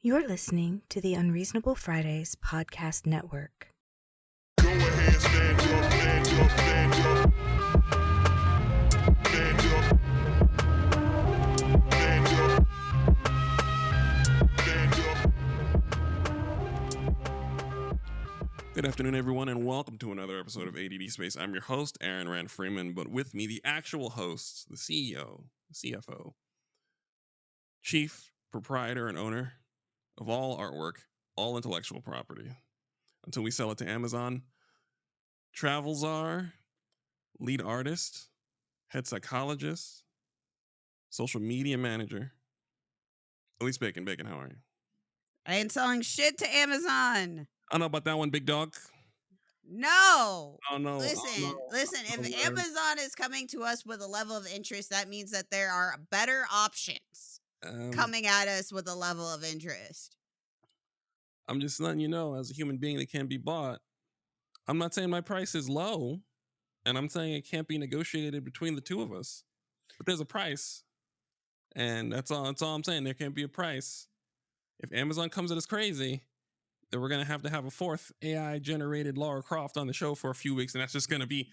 You're listening to the Unreasonable Fridays Podcast Network. Go ahead, stand up, stand up, stand up. Stand up. Stand up. Stand up. Good afternoon, everyone, and welcome to another episode of ADDSpace. I'm your host, Aaron Rand Freeman, but with me, the actual host, the CEO, the CFO, chief proprietor and owner of all artwork, all intellectual property, until we sell it to Amazon, travel czar, lead artist, head psychologist, social media manager, Elise Bacon. Bacon, how are you? I ain't selling shit to Amazon. I don't know about that one, big dog. No. Oh, no. Listen, if Amazon is coming to us with a level of interest, that means that there are better options coming at us with a level of interest. I'm just letting you know, as a human being that can be bought, I'm not saying my price is low, and I'm saying it can't be negotiated between the two of us. But there's a price, and that's all I'm saying. There can't be a price. If Amazon comes at us crazy, then we're gonna have a fourth AI-generated Lara Croft on the show for a few weeks, and that's just gonna be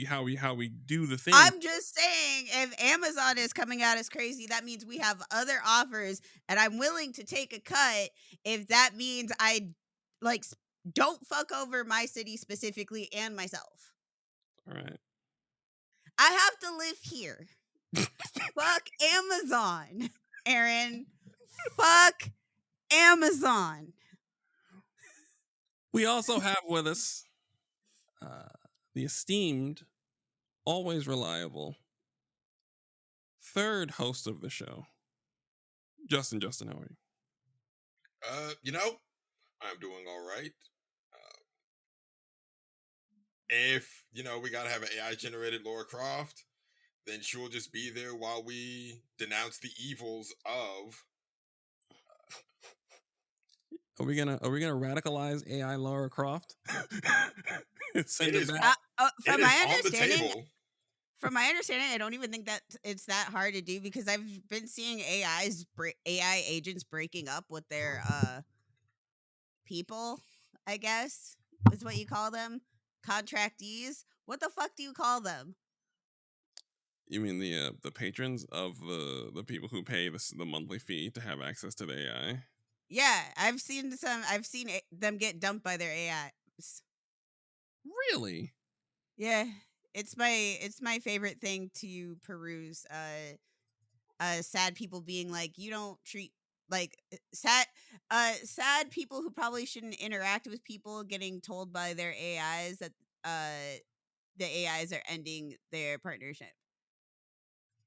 how we do the thing. I'm just saying, if Amazon is coming at us crazy, that means we have other offers, and I'm willing to take a cut if that means I don't fuck over my city specifically and myself. All right. I have to live here. Fuck Amazon, Aaron. Fuck Amazon. We also have with us the esteemed, always reliable, third host of the show, Justin. Justin, how are you? I'm doing all right. If, we got to have an AI-generated Lara Croft, then she'll just be there while we denounce the evils of... Are we gonna radicalize AI Lara Croft? Send it her back. From my understanding, I don't even think that it's that hard to do, because I've been seeing AI agents breaking up with their people, I guess is what you call them, contractees. What the fuck do you call them? You mean the patrons of the people who pay the monthly fee to have access to the AI? Yeah, I've seen them get dumped by their AIs. Really? Yeah, it's my favorite thing to peruse. Sad people being like, you don't treat sad people who probably shouldn't interact with people getting told by their AIs that the AIs are ending their partnership.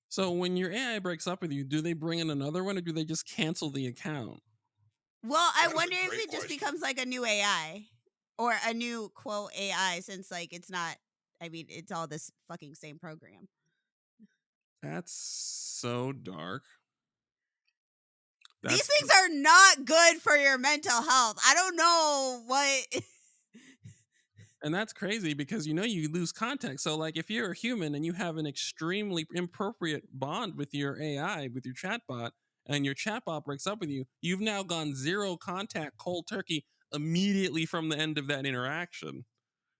So when your AI breaks up with you, do they bring in another one, or do they just cancel the account? Well, I That is a wonder if great it just question. becomes like a new AI or a new quote AI, since it's not. I mean, it's all this fucking same program. That's so dark. These things are not good for your mental health. I don't know what. And that's crazy, because you lose context. So if you're a human and you have an extremely inappropriate bond with your AI, with your chatbot, and your chatbot breaks up with you, you've now gone zero contact, cold turkey, immediately from the end of that interaction.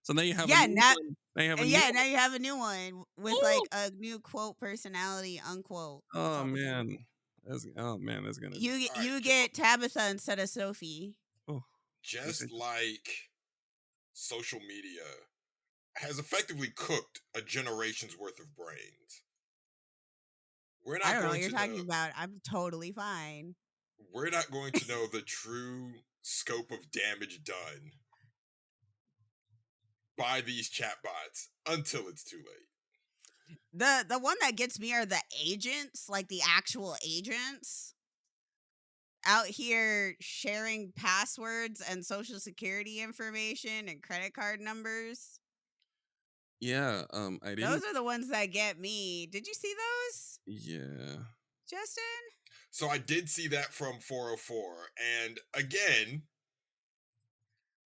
So now you have now you have a new one with a new quote personality unquote. Oh man, that's gonna. You get Tabitha instead of Sophie. Oh, Just like social media has effectively cooked a generation's worth of brains. We're not I don't know going what you're to talking about. I'm totally fine. We're not going to know the true scope of damage done by these chatbots until it's too late. The one that gets me are the agents, like the actual agents out here sharing passwords and social security information and credit card numbers. Yeah, I didn't. Those are the ones that get me. Did you see those? Yeah. Justin? So I did see that from 404, and again,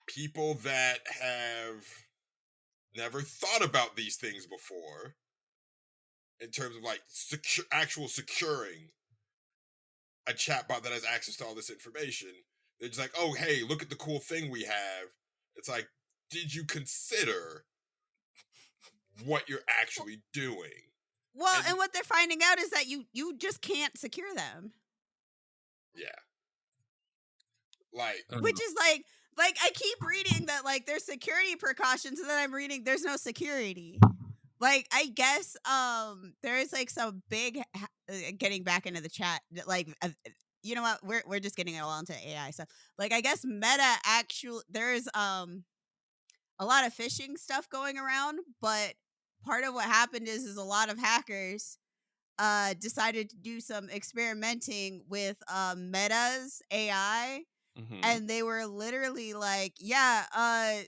people that have never thought about these things before in terms of actual securing a chatbot that has access to all this information. They're just like, oh, hey, look at the cool thing we have. It's like, did you consider what you're actually doing? Well, And and what they're finding out is that you just can't secure them. yeah, like Which is like I keep reading that like there's security precautions, and then I'm reading there's no security. Like I guess there is like some big getting back into the chat like you know what, we're just getting all into AI stuff. Like I guess Meta actually there's a lot of phishing stuff going around, but part of what happened is a lot of hackers decided to do some experimenting with Meta's AI, Mhm. and they were literally like, yeah,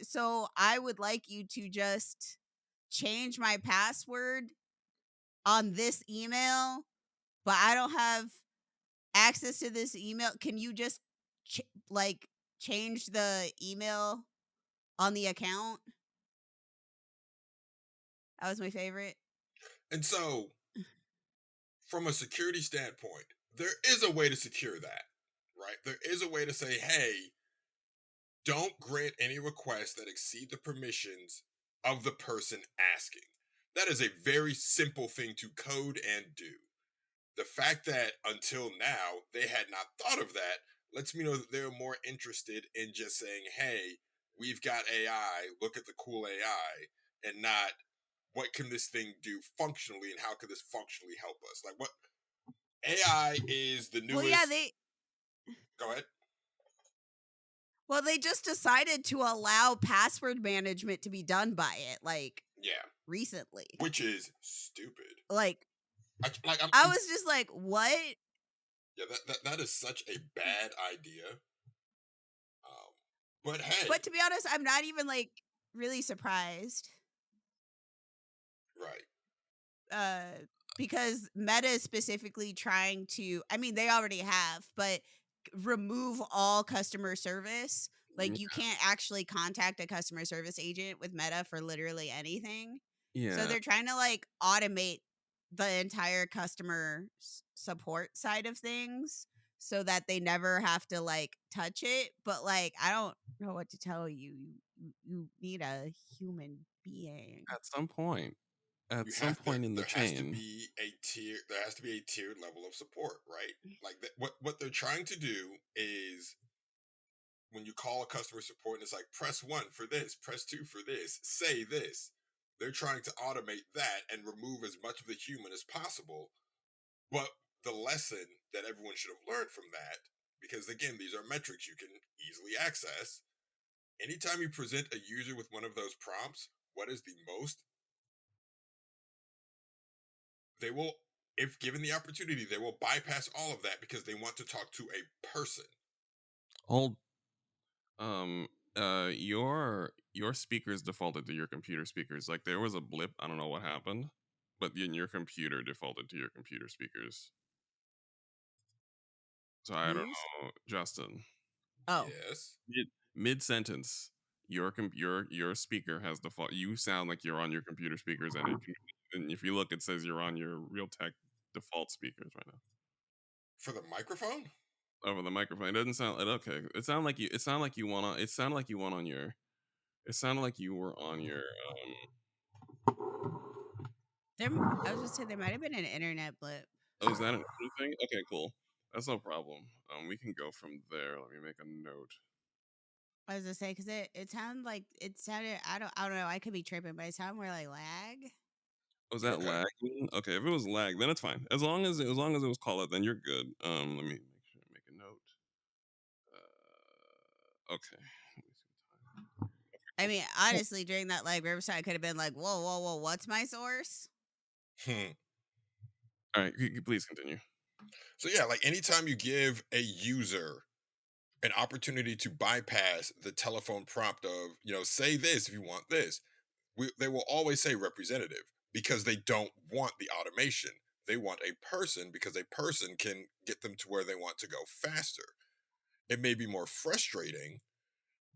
so I would like you to just change my password on this email, but I don't have access to this email. Can you just ch- like change the email on the account? That was my favorite. and so from a security standpoint, there is a way to secure that, right? There is a way to say, hey, don't grant any requests that exceed the permissions of the person asking. That is a very simple thing to code and do. The fact that until now they had not thought of that lets me know that they're more interested in just saying, hey, we've got AI, look at the cool AI, and not what can this thing do functionally and how can this functionally help us? Like, what AI is the Well, yeah, newest. Go ahead. they just decided to allow password management to be done by it like Yeah, recently. which is stupid. Like I'm I was just like, what? yeah, that is such a bad idea. But hey, But to be honest, I'm not even like really surprised. right. Because Meta is specifically trying to, I mean, they already have, but remove all customer service. Like, you can't actually contact a customer service agent with Meta for literally anything. So Yeah. they're trying to like automate the entire customer support side of things so that they never have to like touch it. But like, I don't know what to tell you. You need a human being. At some point. At You some have point in the there has to chain. be a tier. There has to be a tiered level of support, right? Like what they're trying to do is when you call a customer support and it's like press 1 for this, press 2 for this, say this. They're trying to automate that and remove as much of the human as possible. But the lesson that everyone should have learned from that, because again, these are metrics you can easily access. Anytime you present a user with one of those prompts, what is the most? They will, if given the opportunity, they will bypass all of that because they want to talk to a person. Hold. Your speakers defaulted to your computer speakers. Like there was a blip. I don't know what happened, but then your computer defaulted to your computer speakers. So I don't Who's? know, Justin. Oh. Yes. Mid sentence, your speaker has default. You sound like you're on your computer speakers, and if you look, it says you're on your Realtek default speakers right now For the microphone? over the microphone. It doesn't sound okay. It sounded like you. It sounded like you want to. It sounded like you went on your. It sounded like you were on your. I was just saying there might have been an internet blip. Oh, is that an new thing? Okay, cool. That's no problem. We can go from there. Let me make a note. I was gonna say because it sounded I don't know, I could be tripping, but it sounded more like lag. Was that Okay. lag? Okay, if it was lag, then it's fine. As long as it was called out, then you're good. Let me make sure to make a note. Okay. Let me see the time. I mean, honestly, during that like Riverside, I could have been like, whoa, what's my source? All right, please continue. So yeah, like anytime you give a user an opportunity to bypass the telephone prompt of, say this if you want this, they will always say representative because they don't want the automation. They want a person because a person can get them to where they want to go faster. It may be more frustrating,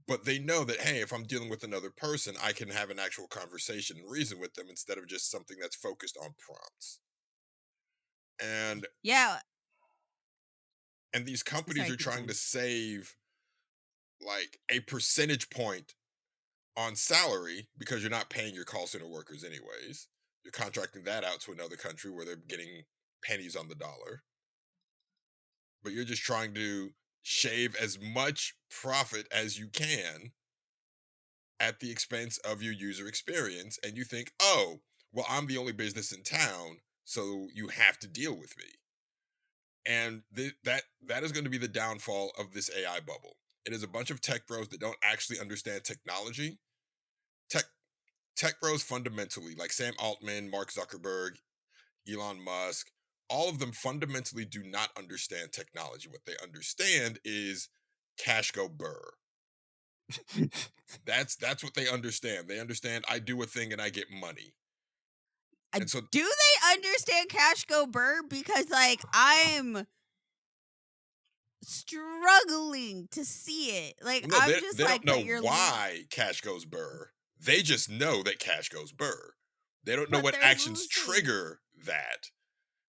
but they know that, hey, if I'm dealing with another person, I can have an actual conversation and reason with them instead of just something that's focused on prompts. And Yeah, And these companies Sorry, are keep trying going. to save like a percentage point on salary because you're not paying your call center workers anyways. You're contracting that out to another country where they're getting pennies on the dollar. But you're just trying to shave as much profit as you can at the expense of your user experience. And you think, oh, well, I'm the only business in town, so you have to deal with me. And that is going to be the downfall of this AI bubble. It is a bunch of tech bros that don't actually understand technology. Tech bros fundamentally, like Sam Altman, Mark Zuckerberg, Elon Musk, all of them fundamentally do not understand technology. What they understand is cash go burr. That's what they understand. They understand I do a thing and I get money. And so Do they understand cash go burr? Because like I'm struggling to see it. Like no, I'm just they don't like, but know you're why cash goes burr. They just know that cash goes burr. They don't know but what they're actions losing. trigger that.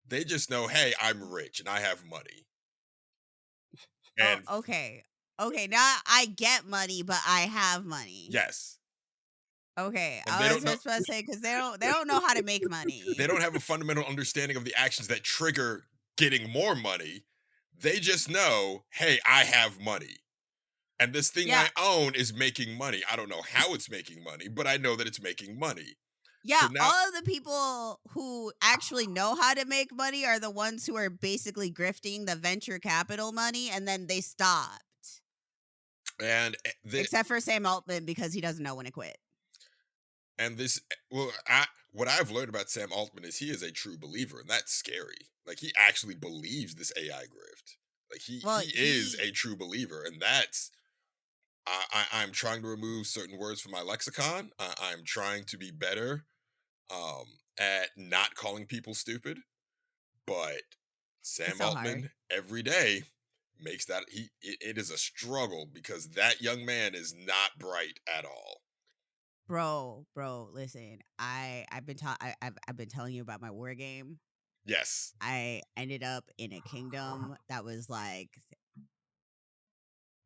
They just know, hey, I'm rich and I have money. Oh, And okay. Okay, now I get money, but I have money. yes. Okay, And I was just about to say because they don't know how to make money. They don't have a fundamental understanding of the actions that trigger getting more money. They just know, hey, I have money. And this thing Yeah. I own is making money. I don't know how it's making money, but I know that it's making money. Yeah, So now, all of the people who actually know how to make money are the ones who are basically grifting the venture capital money, and then they stopped. and Except for Sam Altman because he doesn't know when to quit. and this, well, what I've learned about Sam Altman is he is a true believer, and that's scary. Like he actually believes this AI grift. Like he is a true believer, and that's. I'm trying to remove certain words from my lexicon. I'm trying to be better at not calling people stupid. But Sam so hard. Altman every day makes that it is a struggle because that young man is not bright at all. Bro, listen. I've been telling you about my war game. Yes. I ended up in a kingdom that was like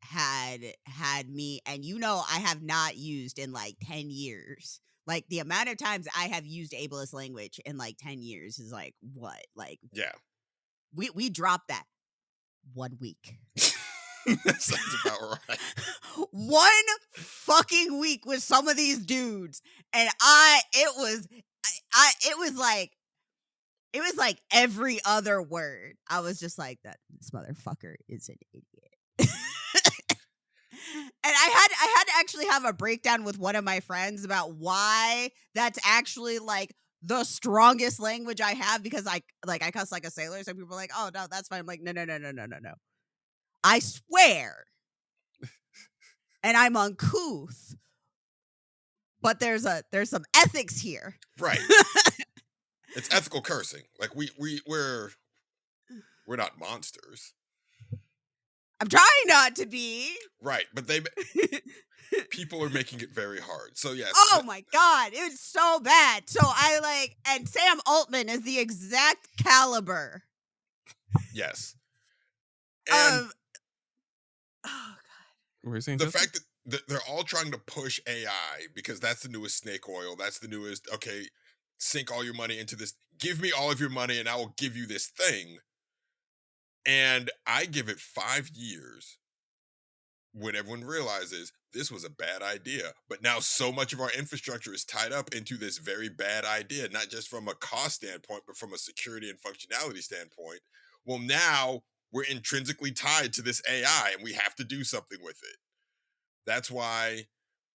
had me, and I have not used in like 10 years. Like the amount of times I have used ableist language in like 10 years is like what? Like Yeah. we dropped that 1 week. That sounds about right. 1 fucking week with some of these dudes, and it was like every other word. I was just like, that this motherfucker is an idiot. And I had to actually have a breakdown with one of my friends about why that's actually like the strongest language I have, because I cuss like a sailor. So people are like, oh no, that's fine. I'm like, no. I swear. And I'm uncouth. But there's some ethics here. Right. It's ethical cursing. Like we're not monsters. I'm trying not to be. Right, but people are making it very hard. So yes. Oh my God, it was so bad. So and Sam Altman is the exact caliber. Yes. And oh God. We're saying the fact that they're all trying to push AI because that's the newest snake oil. That's the newest, okay, sink all your money into this. Give me all of your money and I will give you this thing. And I give it 5 years when everyone realizes this was a bad idea. But now so much of our infrastructure is tied up into this very bad idea, not just from a cost standpoint, but from a security and functionality standpoint. Well, now we're intrinsically tied to this AI and we have to do something with it. That's why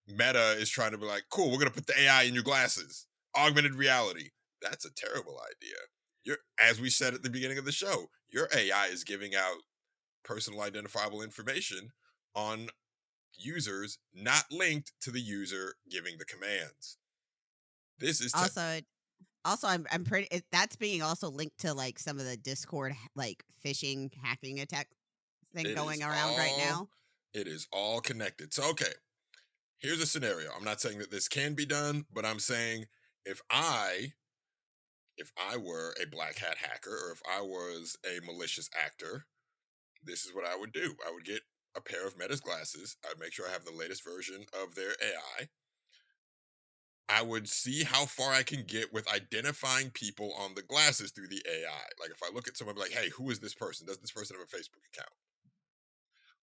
Meta is trying to be like, cool, we're going to put the AI in your glasses. Augmented reality. That's a terrible idea. As we said at the beginning of the show, your AI is giving out personal identifiable information on users not linked to the user giving the commands. This is also I'm pretty that's being also linked to like some of the Discord like phishing hacking attack thing going around right now. It is all connected. So okay, here's a scenario. I'm not saying that this can be done, but I'm saying if I were a black hat hacker or if I was a malicious actor, this is what I would do. I would get a pair of Meta's glasses. I'd make sure I have the latest version of their AI. I would see how far I can get with identifying people on the glasses through the AI. Like if I look at someone, I'd be like, hey, who is this person? Does this person have a Facebook account?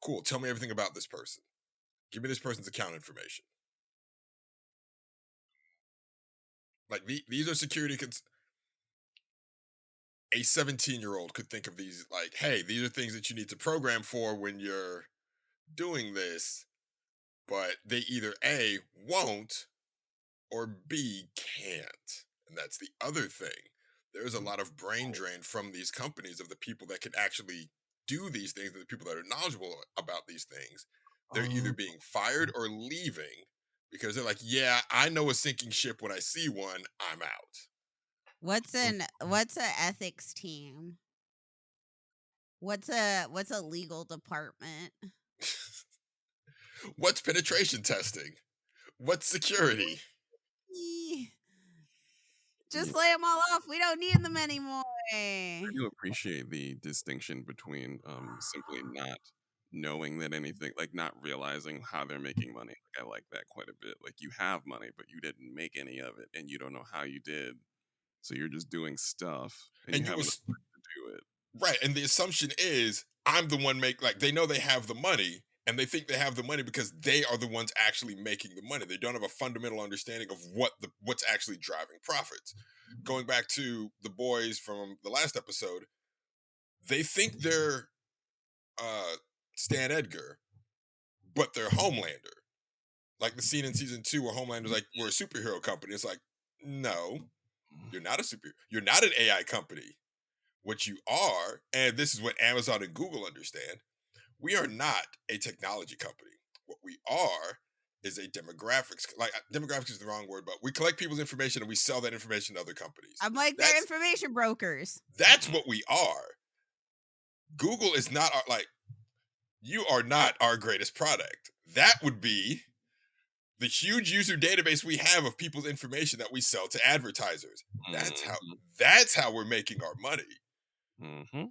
Cool. Tell me everything about this person. Give me this person's account information. Like these are security. A 17-year-old could think of these like, hey, these are things that you need to program for when you're doing this, but they either A, won't, or B, can't. And that's the other thing. There's a lot of brain drain from these companies of the people that can actually do these things, and the people that are knowledgeable about these things. They're either being fired or leaving because they're like, yeah, I know a sinking ship when I see one, I'm out. What's an ethics team? What's a legal department? What's penetration testing? What's security? Just lay them all off. We don't need them anymore. I do appreciate the distinction between simply not knowing that anything, like not realizing how they're making money. Like I like that quite a bit. Like you have money, but you didn't make any of it, and you don't know how you did. So you're just doing stuff, and you haven't to do it. Right, and the assumption is I'm the one they know they have the money, and they think they have the money because they are the ones actually making the money. They don't have a fundamental understanding of what's actually driving profits. Going back to the boys from the last episode, they think they're Stan Edgar, but they're Homelander. Like the scene in season 2 where Homelander's like, we're a superhero company. It's like, no, you're not a superhero. You're not an AI company. What you are, and this is what Amazon and Google understand, we are not a technology company. What we are is a demographics. Like demographics is the wrong word, but we collect people's information and we sell that information to other companies. I'm like, they're information brokers. That's what we are. Google is not you are not our greatest product. That would be the huge user database we have of people's information that we sell to advertisers. That's how we're making our money. Mm-hmm.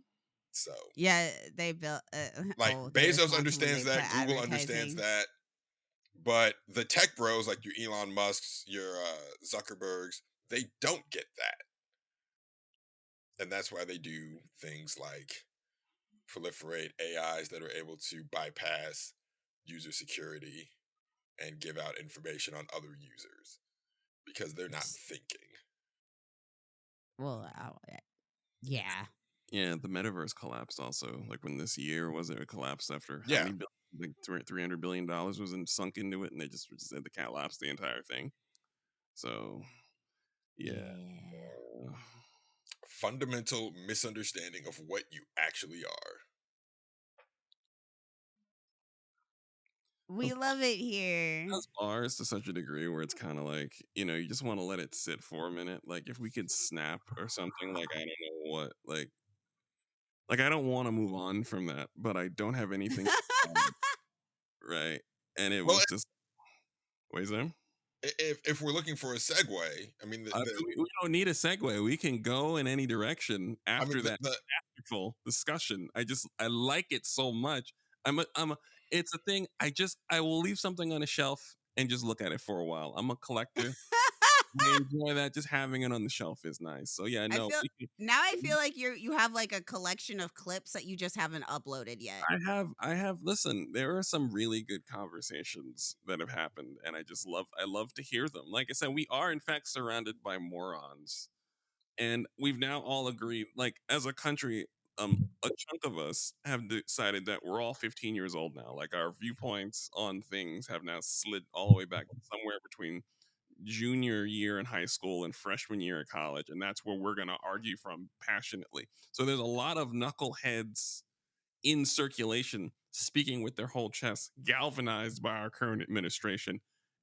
So yeah, they built Bezos understands that, Google understands that, but the tech bros like your Elon Musks, your Zuckerbergs, they don't get that, and that's why they do things like proliferate AIs that are able to bypass user security and give out information on other users because they're not thinking. Well, yeah. Yeah, the metaverse collapsed also. Like when this year was it collapsed after how many like $300 billion was sunk into it, and they just had to collapse the entire thing. So, yeah. Fundamental misunderstanding of what you actually are. We love it here. It ours to such a degree where it's kind of like, you just want to let it sit for a minute. Like if we could snap or something, like I don't know what, like I don't want to move on from that, but I don't have anything right. And it was just ways there. If we're looking for a segue, I mean, we don't need a segue. We can go in any direction after that masterful discussion. I like it so much. It's a thing. I will leave something on a shelf and just look at it for a while. I'm a collector. I enjoy that. Just having it on the shelf is nice. So yeah, no. I feel like you have like a collection of clips that you just haven't uploaded yet. I have. Listen, there are some really good conversations that have happened, and I love to hear them. Like I said, we are in fact surrounded by morons, and we've now all agreed. Like as a country, a chunk of us have decided that we're all 15 years old now. Like our viewpoints on things have now slid all the way back somewhere between junior year in high school and freshman year of college, and that's where we're going to argue from passionately. So there's a lot of knuckleheads in circulation speaking with their whole chest, galvanized by our current administration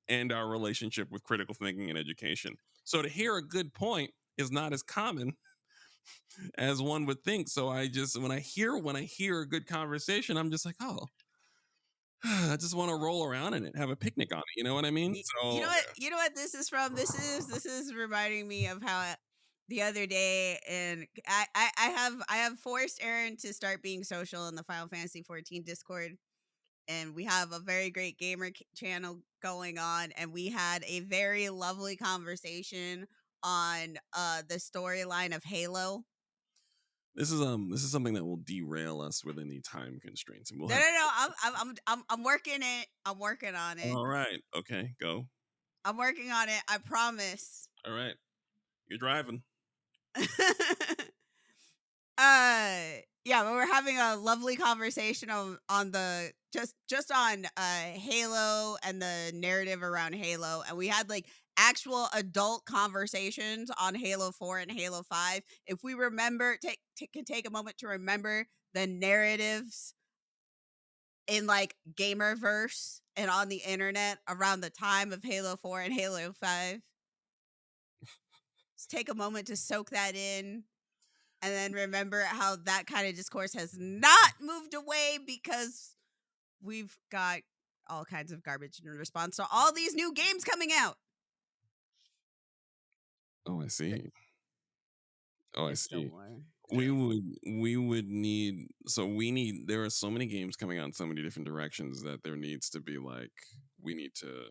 and our relationship with critical thinking and education. So to hear a good point is not as common as one would think. So when I hear a good conversation, I'm just like, oh, I just want to roll around in it, have a picnic on it. You know what I mean? So you know what this is from? This is reminding me of how the other day, and I have forced Aaron to start being social in the Final Fantasy 14 Discord, and we have a very great gamer channel going on, and we had a very lovely conversation on the storyline of Halo. This is something that will derail us with any time constraints, and we'll No, have. no, no. I'm working it. I'm working on it. All right, okay, go. I'm working on it. I promise. All right, you're driving. Yeah, but we're having a lovely conversation on the just on Halo and the narrative around Halo, and we had like actual adult conversations on Halo 4 and Halo 5. If we remember, can take a moment to remember the narratives in like gamerverse and on the internet around the time of Halo 4 and Halo 5. Just take a moment to soak that in, and then remember how that kind of discourse has not moved away because we've got all kinds of garbage in response to all these new games coming out. Oh, I see. Oh, I There's still see. more. We would need, so we need, there are so many games coming out in so many different directions that there needs to be like, we need to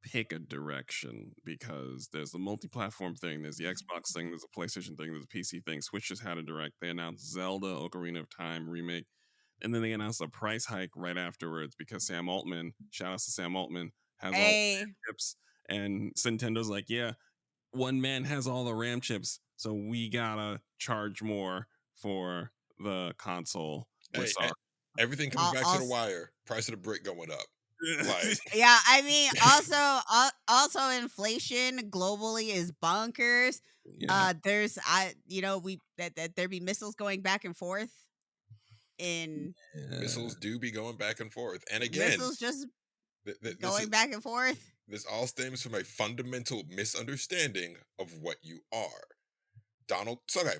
pick a direction, because there's the multi-platform thing, there's the Xbox thing, there's a PlayStation thing, there's a PC thing. Switch just had a direct. They announced Zelda Ocarina of Time remake, and then they announced a price hike right afterwards because Sam Altman, shout outs to Sam Altman, has all the Hey, chips, and Nintendo's like, yeah, one man has all the RAM chips, so we gotta charge more for the console. We're Hey, sorry. everything comes back to the also, wire. Price of the brick going up. Like, yeah, I mean, also inflation globally is bonkers. Yeah. There's that there be missiles going back and forth in missiles do be going back and forth. And again, missiles just this going back and forth. This all stems from a fundamental misunderstanding of what you are. Donald, so okay,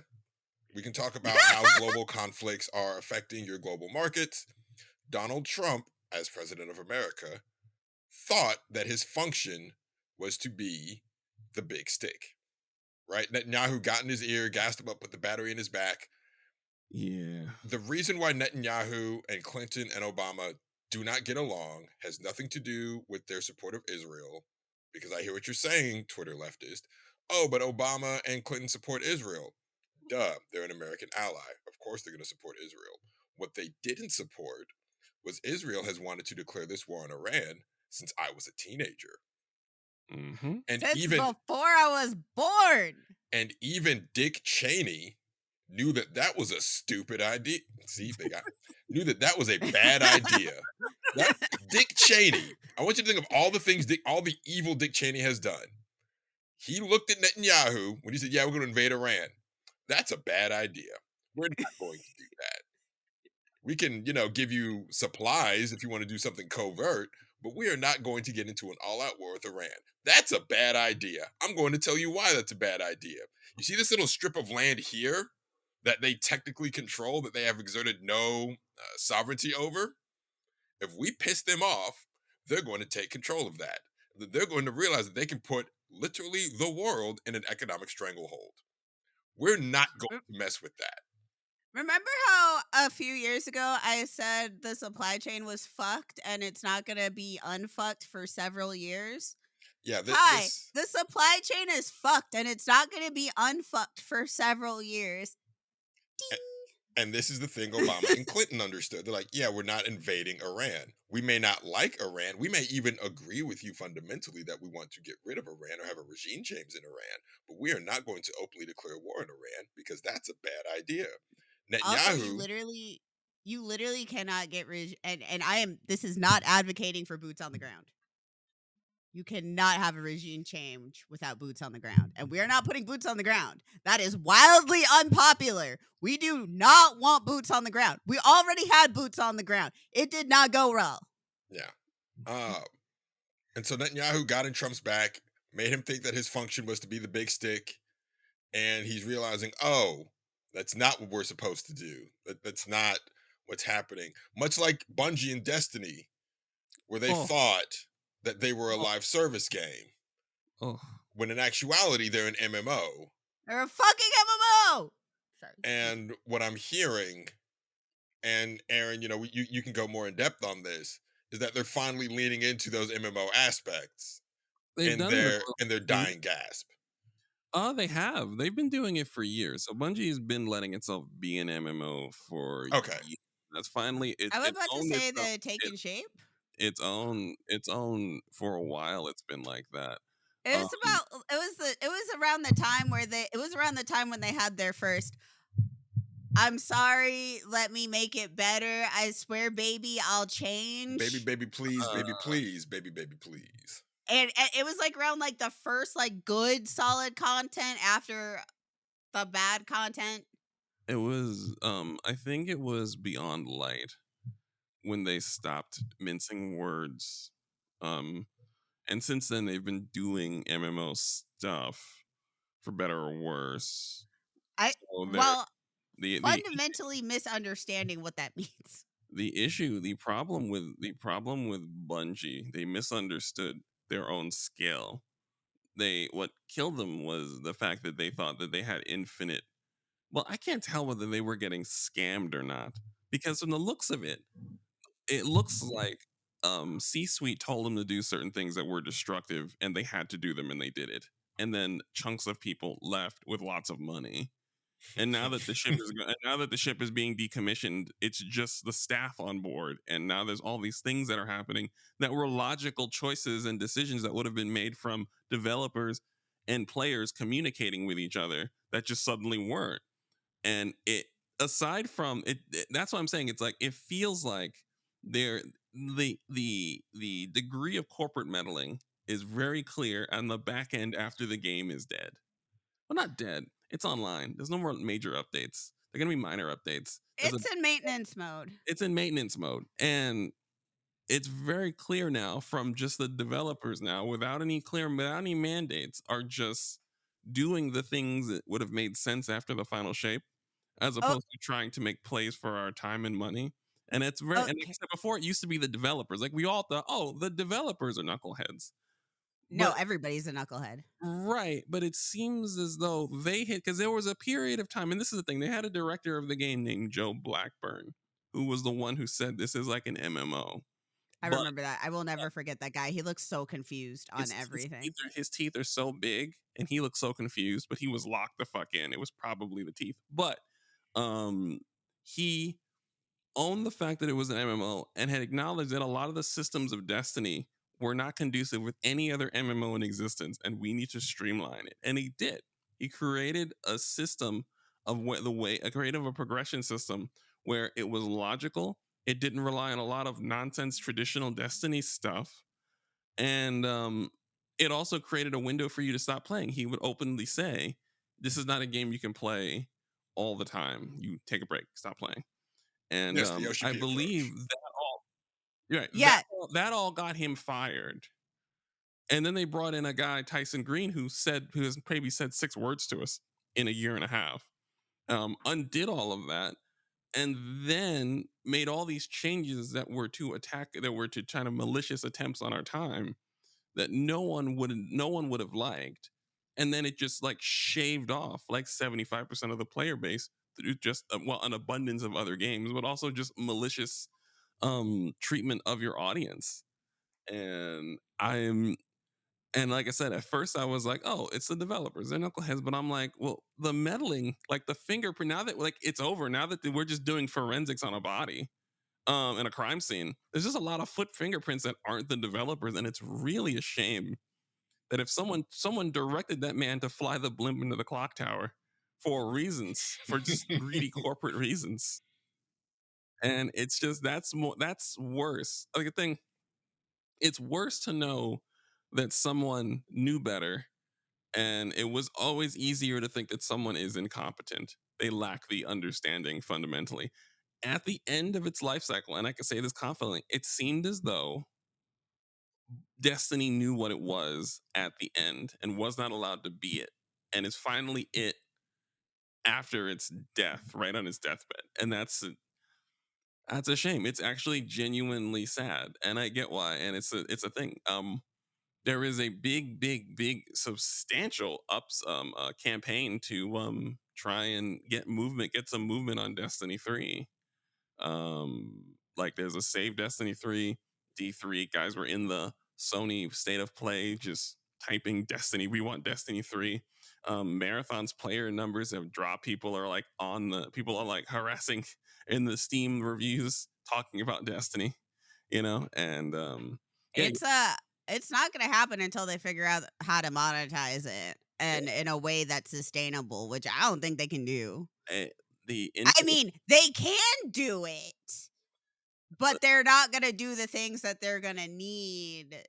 we can talk about how global conflicts are affecting your global markets. Donald Trump, as president of America, thought that his function was to be the big stick, right? Netanyahu got in his ear, gassed him up, put the battery in his back. Yeah. The reason why Netanyahu and Clinton and Obama do not get along has nothing to do with their support of Israel, because I hear what you're saying, Twitter leftist. Oh, but Obama and Clinton support Israel. Duh, they're an American ally. Of course they're going to support Israel. What they didn't support was Israel has wanted to declare this war on Iran since I was a teenager. Mm-hmm. And Since even before I was born. and even Dick Cheney knew that that was a stupid idea. See, knew that that was a bad idea. That Dick Cheney. I want you to think of all the things, all the evil Dick Cheney has done. He looked at Netanyahu when he said, "Yeah, we're going to invade Iran." That's a bad idea. We're not going to do that. We can, give you supplies if you want to do something covert, but we are not going to get into an all-out war with Iran. That's a bad idea. I'm going to tell you why that's a bad idea. You see this little strip of land here that they technically control, that they have exerted no sovereignty over? If we piss them off, they're going to take control of that. They're going to realize that they can put literally the world in an economic stranglehold. We're not going to mess with that. Remember how a few years ago I said the supply chain was fucked and it's not going to be unfucked for several years? Yeah, the supply chain is fucked and it's not going to be unfucked for several years. Ding. And this is the thing Obama and Clinton understood. They're like, yeah, we're not invading Iran. We may not like Iran. We may even agree with you fundamentally that we want to get rid of Iran or have a regime change in Iran. But we are not going to openly declare war on Iran because that's a bad idea. Netanyahu. Also, you literally cannot get this is not advocating for boots on the ground. You cannot have a regime change without boots on the ground. And we are not putting boots on the ground. That is wildly unpopular. We do not want boots on the ground. We already had boots on the ground. It did not go well. Yeah. And so Netanyahu got in Trump's back, made him think that his function was to be the big stick. And he's realizing, oh, that's not what we're supposed to do. That's not what's happening. Much like Bungie and Destiny, where they thought that they were a live service game. Oh. When in actuality, they're an MMO They're a fucking MMO. Sorry. And what I'm hearing, and Aaron, you can go more in depth on this, is that they're finally leaning into those MMO aspects They've in done it. their dying gasp. Oh, they have. They've been doing it for years. So Bungie's been letting itself be an MMO for Okay. years. That's finally I was it's about to owned say itself. the taken shape. It's own for a while. It's been like that. It was around the time when they had their first I'm sorry, let me make it better. I swear, baby, I'll change. Baby, please, baby, please, baby, please. And it was like around like the first like good solid content after the bad content. It was I think it was Beyond Light when they stopped mincing words. And since then they've been doing MMO stuff for better or worse. Fundamentally misunderstanding what that means. The problem with Bungie, they misunderstood their own scale. What killed them was the fact that they thought that they had infinite. Well, I can't tell whether they were getting scammed or not, because from the looks of it, it looks like C-suite told them to do certain things that were destructive, and they had to do them, and they did it. And then chunks of people left with lots of money. And now that the ship is being decommissioned, it's just the staff on board. And now there's all these things that are happening that were logical choices and decisions that would have been made from developers and players communicating with each other that just suddenly weren't. And aside from it, that's what I'm saying. It's like it feels like the degree of corporate meddling is very clear on the back end after the game is dead. Well, not dead. It's online. There's no more major updates. They're gonna be minor updates. It's in maintenance mode. It's in maintenance mode, and it's very clear now from just the developers now, without any mandates, are just doing the things that would have made sense after the final shape, as opposed to trying to make plays for our time and money. And it's very. And like I said before, it used to be the developers. Like we all thought, oh, the developers are knuckleheads. No, everybody's a knucklehead. Right, but it seems as though they hit, because there was a period of time, and this is the thing, they had a director of the game named Joe Blackburn, who was the one who said this is like an MMO. I remember that. I will never forget that guy. He looks so confused on everything. His teeth are so big, and he looks so confused, but he was locked the fuck in. It was probably the teeth. But he owned the fact that it was an MMO and had acknowledged that a lot of the systems of Destiny were not conducive with any other MMO in existence, and we need to streamline it. And he did. He created a system of a progression system where it was logical. It didn't rely on a lot of nonsense traditional Destiny stuff, and it also created a window for you to stop playing. He would openly say, "This is not a game you can play all the time. You take a break, stop playing." And I believe that all, right? Yeah, that all got him fired. And then they brought in a guy, Tyson Green, who has maybe said 6 words to us in a year and a half, undid all of that, and then made all these changes that were to kind of malicious attempts on our time that no one would have liked. And then it just like shaved off like 75% of the player base through just an abundance of other games, but also just malicious treatment of your audience. And like I said, at first I was like, oh, it's the developers, they're knuckleheads. But I'm like, well, the meddling, like the fingerprint, now that like it's over, now that we're just doing forensics on a body in a crime scene, there's just a lot of fingerprints that aren't the developers. And it's really a shame that if someone directed that man to fly the blimp into the clock tower for just greedy corporate reasons. And it's just, that's worse. Like a thing, it's worse to know that someone knew better, and it was always easier to think that someone is incompetent. They lack the understanding fundamentally. At the end of its life cycle, and I can say this confidently, it seemed as though Destiny knew what it was at the end and was not allowed to be it, and is finally it after its death, right on its deathbed. And that's a shame. It's actually genuinely sad, and I get why. And it's a thing. there is a big substantial campaign to try and get some movement on Destiny 3. Like there's a Save Destiny 3 D3. Guys were in the Sony State of Play just typing Destiny. We want Destiny 3. Marathon's player numbers have dropped. People are like harassing in the Steam reviews talking about Destiny, and yeah, It's it's not gonna happen until they figure out how to monetize it and in a way that's sustainable, which I don't think they can do. eh, the I mean, they can do it, but they're not gonna do the things that they're gonna need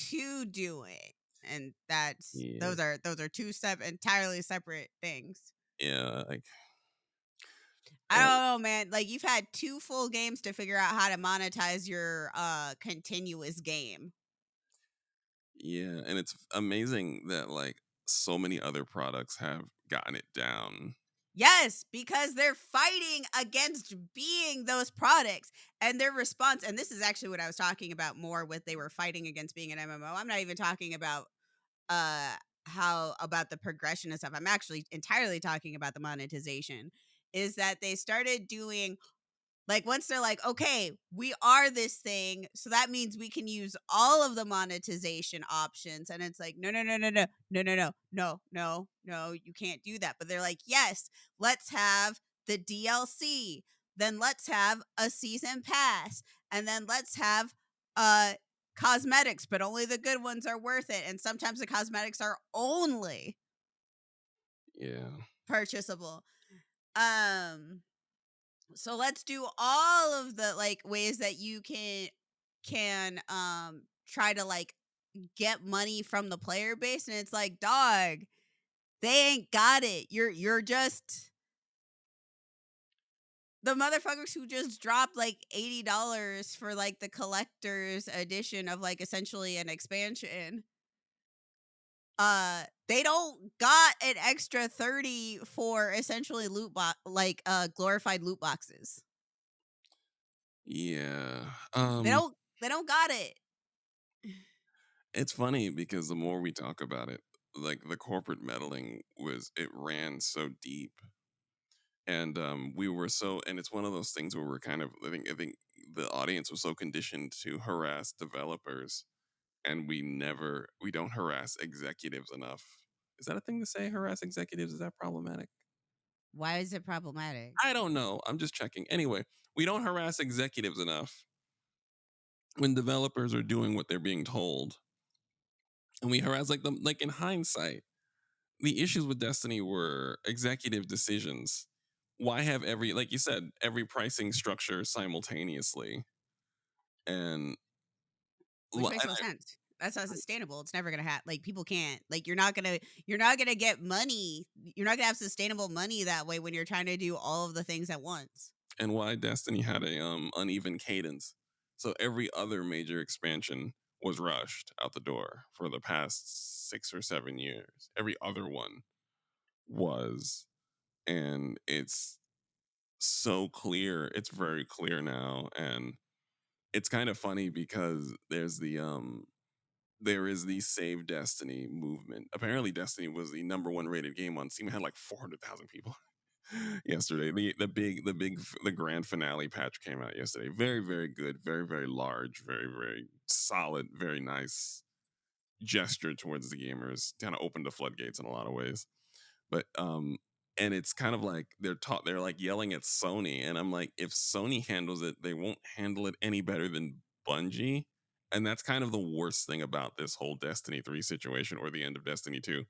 to do it. And that's yeah, those are two entirely separate things. yeah, like I don't know, man. Like you've had 2 full games to figure out how to monetize your continuous game. yeah, and it's amazing that like so many other products have gotten it down. Yes, because they're fighting against being those products and their response. And this is actually what I was talking about more with they were fighting against being an MMO. I'm not even talking about uh how about the progression and stuff. I'm actually entirely talking about the monetization. Is that they started doing like once they're like, okay, we are this thing, so that means we can use all of the monetization options. And it's like, no, no, no, no, no, no, no, no, no, no, no, you can't do that. But they're like, yes, let's have the DLC. Then let's have a season pass. And then let's have cosmetics, but only the good ones are worth it. And sometimes the cosmetics are only Yeah. purchasable. So let's do all of the like ways that you can try to like get money from the player base, and it's like, dog, they ain't got it. You're just the motherfuckers who just dropped like $80 for like the collector's edition of like essentially an expansion. They don't got an extra 30 for essentially glorified loot boxes. Yeah. They don't got it. It's funny because the more we talk about it, like the corporate meddling it ran so deep. And we were and it's one of those things where we're kind of I think the audience was so conditioned to harass developers, and we don't harass executives enough. Is that a thing to say? Harass executives? Is that problematic? Why is it problematic? I don't know. I'm just checking. Anyway, we don't harass executives enough when developers are doing what they're being told. And we harass like in hindsight, the issues with Destiny were executive decisions. Why have like you said, every pricing structure simultaneously? And Which makes no sense. That's not sustainable. It's never gonna happen. Like people can't. Like you're not gonna get money. You're not gonna have sustainable money that way when you're trying to do all of the things at once. and why Destiny had a uneven cadence. So every other major expansion was rushed out the door for the past 6 or 7 years. Every other one was, and it's so clear. It's very clear now, and it's kind of funny because there is the Save Destiny movement. Apparently, Destiny was the #1 rated game on Steam. It had like 400,000 people yesterday. The grand finale patch came out yesterday. Very good. Very large. Very solid. Very nice gesture towards the gamers. Kind of opened the floodgates in a lot of ways. But and it's kind of like they're like yelling at Sony, and I'm like, if Sony handles it, they won't handle it any better than Bungie. And that's kind of the worst thing about this whole Destiny 3 situation, or the end of Destiny 2.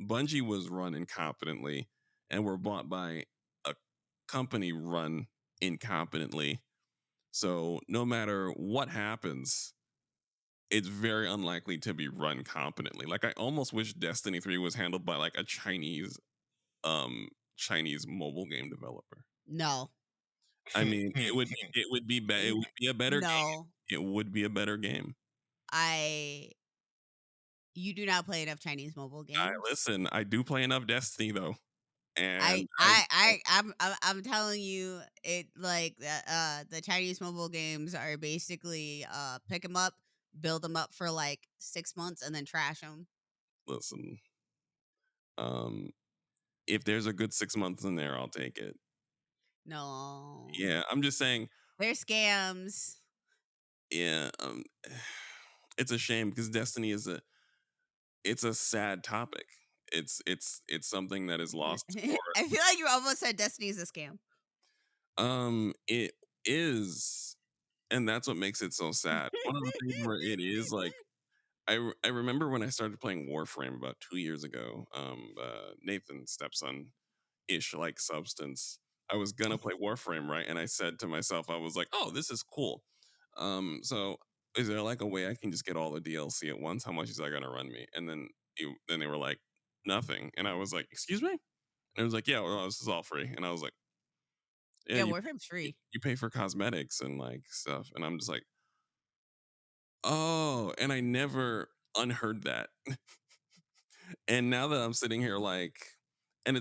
Bungie was run incompetently and were bought by a company run incompetently. So no matter what happens, it's very unlikely to be run competently. Like I almost wish Destiny 3 was handled by like a Chinese mobile game developer. No. I mean, it would be a better game. No. It would be a better game. You do not play enough Chinese mobile games. Listen, I do play enough Destiny though. And I'm telling you, it like the Chinese mobile games are basically pick 'em up, build them up for like 6 months and then trash them. Listen, if there's a good 6 months in there, I'll take it. No. Yeah, I'm just saying. They're scams. Yeah, it's a shame because Destiny is it's a sad topic. It's something that is lost for. I feel like you almost said Destiny is a scam. It is, and that's what makes it so sad. One of the things where it is like, I remember when I started playing Warframe about 2 years ago. Nathan's stepson ish like substance. I was gonna play Warframe, right? And I said to myself, I was like, "Oh, this is cool." So is there like a way I can just get all the DLC at once? How much is that gonna run me? And then they were like, "Nothing," and I was like, "Excuse me?" And it was like, "Yeah, well, this is all free." And I was like, "Yeah, Yeah, you Warframe's free. you pay for cosmetics and like stuff," and I'm just like, "Oh," and I never unheard that. And now that I'm sitting here like, and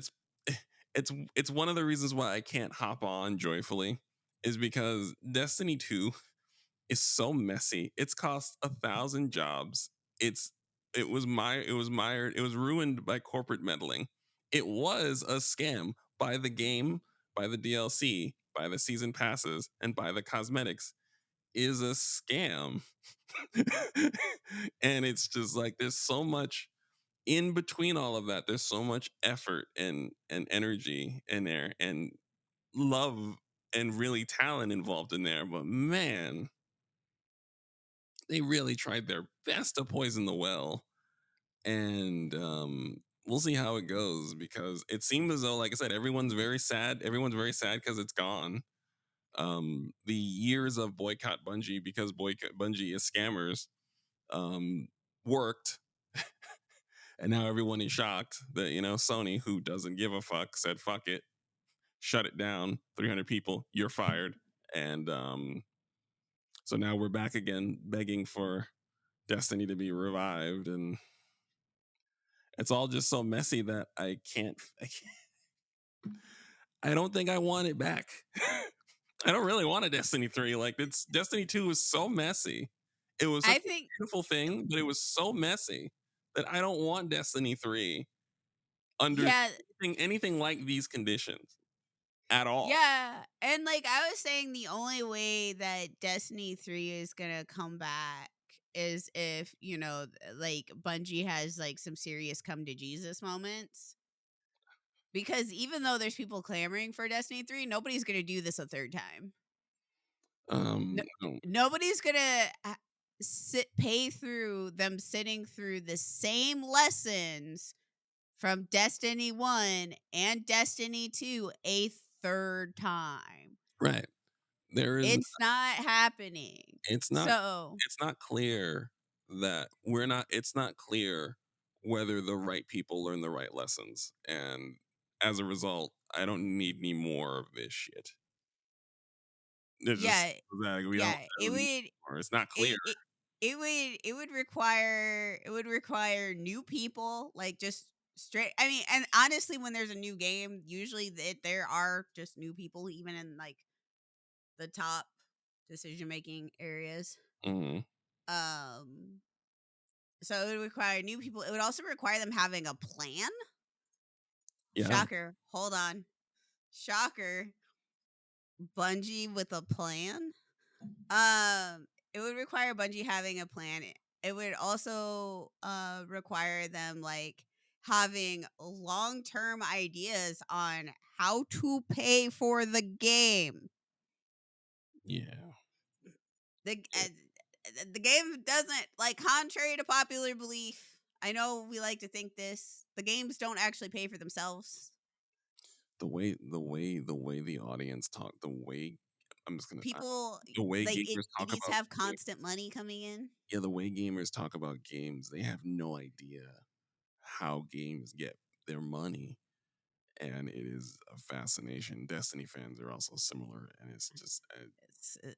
it's one of the reasons why I can't hop on joyfully is because Destiny 2 is so messy. It's cost 1,000 jobs. It was mired. It was ruined by corporate meddling. It was a scam by the game, by the DLC, by the season passes, and by the cosmetics. Is a scam. And it's just like there's so much in between all of that. There's so much effort and energy in there and love and really talent involved in there. But man, they really tried their best to poison the well. And we'll see how it goes because it seems as though, like I said, everyone's very sad. Everyone's very sad because it's gone. The years of boycott Bungie because boycott Bungie is scammers worked. And now everyone is shocked that, Sony, who doesn't give a fuck, said, fuck it, shut it down. 300 people, you're fired. And so now we're back again begging for Destiny to be revived. And it's all just so messy that I can't. I don't think I want it back. I don't really want a Destiny 3. Like, it's Destiny 2 was so messy. It was such I a think beautiful thing, but it was so messy that I don't want Destiny 3 under yeah, anything like these conditions at all. yeah. And like I was saying, the only way that Destiny 3 is gonna come back is if, like Bungie has like some serious come to Jesus moments. Because even though there's people clamoring for Destiny 3, nobody's gonna do this a third time. No. Nobody's gonna pay through them sitting through the same lessons from Destiny 1 and Destiny 2 a third time. Right. There is It's not happening. it's not So, it's not clear that it's not clear whether the right people learn the right lessons. And as a result, I don't need any more of this shit. It's just yeah, like we don't yeah, I don't need more. It's not clear. it would require new people, like just straight. I mean, and honestly, when there's a new game, usually there are just new people, even in like the top decision making areas. Mm-hmm. So it would require new people. It would also require them having a plan. Yeah. Shocker. Hold on. Shocker. Bungie with a plan. It would require Bungie having a plan. It would also require them like having long-term ideas on how to pay for the game. Yeah. The game doesn't, like, contrary to popular belief. I know we like to think this. The games don't actually pay for themselves. The way the audience talk, the way I'm just gonna People, the way like, gamers it talk needs to about have constant money coming in. yeah, the way gamers talk about games, they have no idea how games get their money. And it is a fascination. Destiny fans are also similar, and it's just,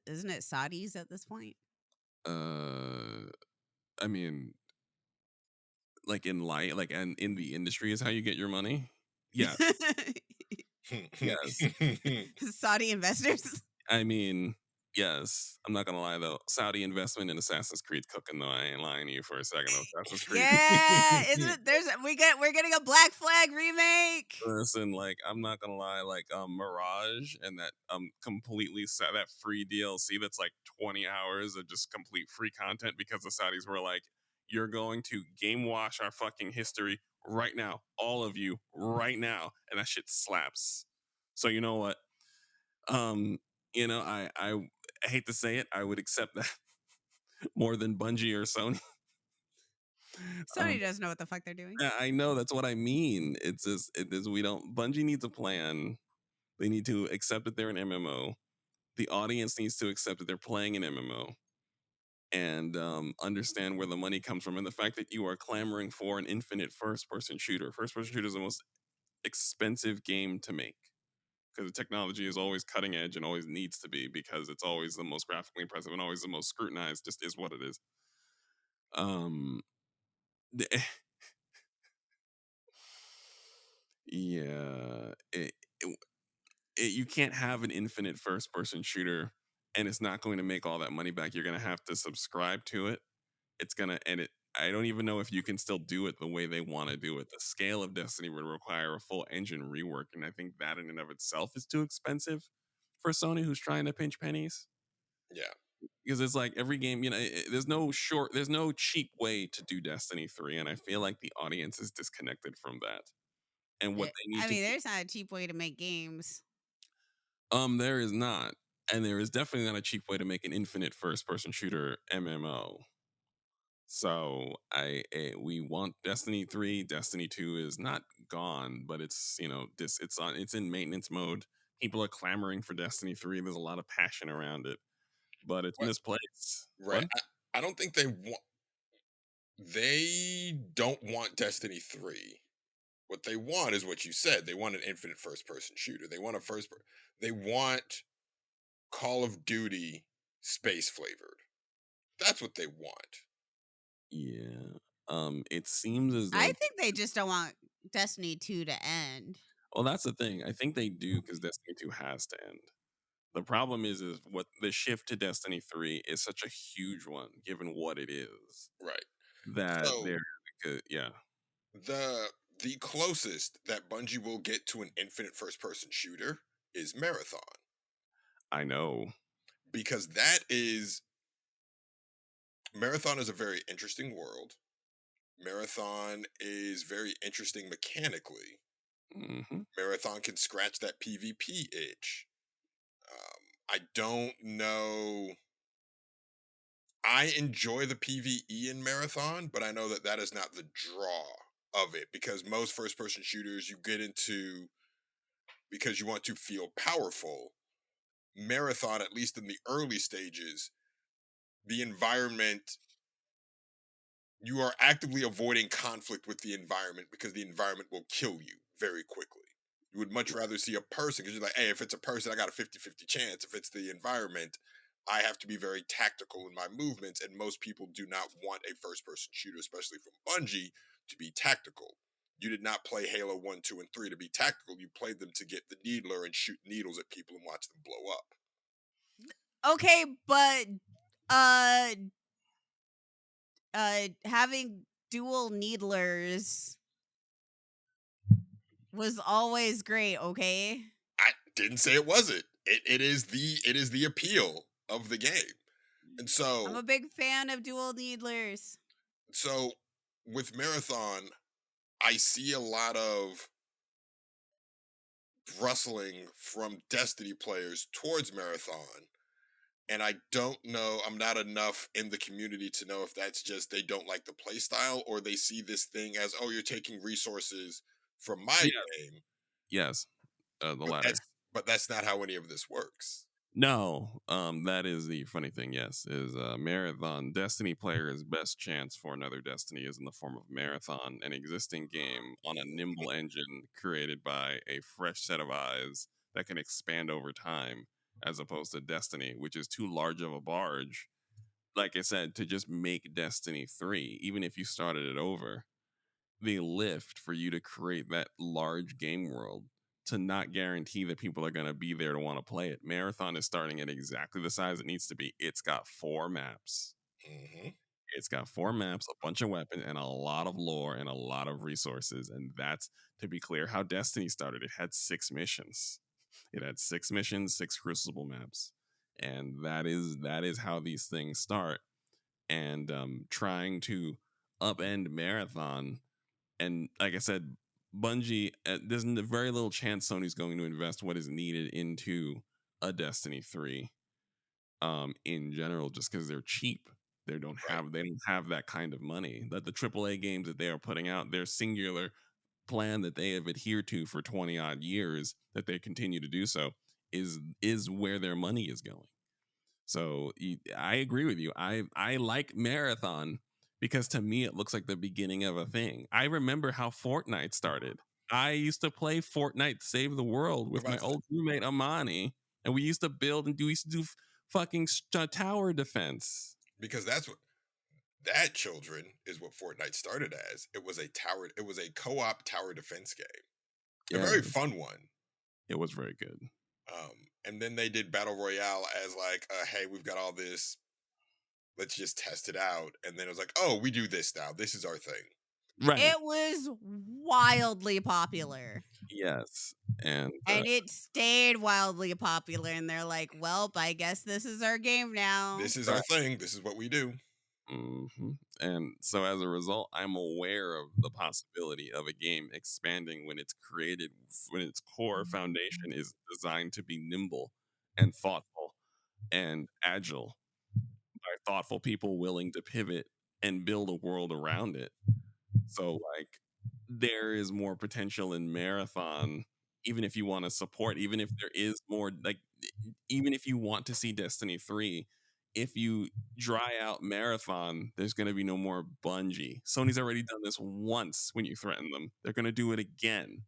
Isn't it Saudis at this point? I mean, like and in the industry is how you get your money. Yeah, yes. Saudi investors. I mean, Yes, I'm not gonna lie though. Saudi investment in Assassin's Creed cooking though. I ain't lying to you for a second though. Assassin's Creed. Yeah, isn't it? We're getting a Black Flag remake. Listen, like I'm not gonna lie, like Mirage and that completely that free DLC that's like 20 hours of just complete free content because the Saudis were like, you're going to game wash our fucking history right now, all of you right now, and that shit slaps. So you know what? Um, I hate to say it, I would accept that more than Bungie or Sony. Sony doesn't know what the fuck they're doing. I know that's what I mean. It's just it is we don't. Bungie needs a plan. They need to accept that they're an MMO. The audience needs to accept that they're playing an MMO and understand where the money comes from. And the fact that you are clamoring for an infinite first-person shooter. First-person shooter is the most expensive game to make because the technology is always cutting edge and always needs to be because it's always the most graphically impressive and always the most scrutinized. Just is what it is. Um, yeah, you can't have an infinite first person shooter and it's not going to make all that money back. You're going to have to subscribe to it. It's going to, and it, I don't even know if you can still do it the way they want to do it. The scale of Destiny would require a full engine rework. And I think that in and of itself is too expensive for Sony, who's trying to pinch pennies. Yeah. Because it's like every game, there's no cheap way to do Destiny 3. And I feel like the audience is disconnected from that. And what they need I to mean, there's not a cheap way to make games. There is not. And there is definitely not a cheap way to make an infinite first person shooter MMO. So we want Destiny 3. Destiny 2 is not gone, but it's it's in maintenance mode. People are clamoring for Destiny 3. There's a lot of passion around it, but it's What? misplaced. Right. What? I don't think they don't want Destiny 3. What they want is what you said. They want an infinite first person shooter. They want they want Call of Duty space flavored. That's what they want. Yeah. It seems as I though think they just don't want Destiny 2 to end. well, that's the thing. I think they do because Destiny 2 has to end. The problem is what the shift to Destiny 3 is such a huge one, given what it is, Right. that So yeah. the closest that Bungie will get to an infinite first person shooter is Marathon. I know. Because Marathon is a very interesting world. Marathon is very interesting mechanically. Mm-hmm. Marathon can scratch that PvP itch. I don't know. I enjoy the PvE in Marathon, but I know that that is not the draw of it because most first person shooters you get into because you want to feel powerful. Marathon, at least in the early stages, the environment, you are actively avoiding conflict with the environment because the environment will kill you very quickly. You would much rather see a person because you're like, hey, if it's a person, I got a 50-50 chance. If it's the environment, I have to be very tactical in my movements. And most people do not want a first person shooter, especially from Bungie, to be tactical. You did not play Halo 1, 2, and 3 to be tactical. You played them to get the needler and shoot needles at people and watch them blow up. Okay, but having dual needlers was always great, okay? I didn't say it wasn't. It is the appeal of the game. And so I'm a big fan of dual needlers. So with Marathon, I see a lot of rustling from Destiny players towards Marathon. And I don't know, I'm not enough in the community to know if that's just they don't like the play style or they see this thing as, oh, you're taking resources from my game. Yes. The latter. But that's not how any of this works. No, that is the funny thing. Yes, is Marathon Destiny players' best chance for another Destiny is in the form of Marathon, an existing game on a nimble engine created by a fresh set of eyes that can expand over time, as opposed to Destiny, which is too large of a barge. Like I said, to just make Destiny 3, even if you started it over, the lift for you to create that large game world to not guarantee that people are going to be there to want to play it. Marathon is starting at exactly the size it needs to be. It's got 4 maps. Mm-hmm. It's got 4 maps, a bunch of weapons, and a lot of lore and a lot of resources. And that's, to be clear, how Destiny started. It had 6 missions. It had 6 missions, 6 Crucible maps, and that is how these things start. And trying to upend Marathon, and like I said, Bungie, there's very little chance Sony's going to invest what is needed into a Destiny 3 in general, just because they're cheap. They don't have that kind of money. That the AAA games that they are putting out, their singular plan that they have adhered to for 20 odd years, that they continue to do so, is where their money is going. So I agree with you. I like Marathon because to me it looks like the beginning of a thing. I remember how Fortnite started. I used to play Fortnite Save the World with my old roommate Amani, and we used to build and we used to do fucking tower defense. Because that, children, is what Fortnite started as. It was a co-op tower defense game. A very fun one. It was very good. And then they did Battle Royale as like, hey, we've got all this, let's just test it out. And then it was like, oh, we do this now. This is our thing. Right. It was wildly popular. Yes. And it stayed wildly popular. And they're like, well, I guess this is our game now. This is our thing. This is what we do. Mm-hmm. And so as a result, I'm aware of the possibility of a game expanding when it's created, when its core foundation is designed to be nimble and thoughtful and agile by thoughtful people willing to pivot and build a world around it. So like there is more potential in Marathon, even if you want to support, even if there is more, like, even if you want to see Destiny 3, if you dry out Marathon, there's going to be no more Bungie. Sony's already done this once when you threaten them. They're going to do it again.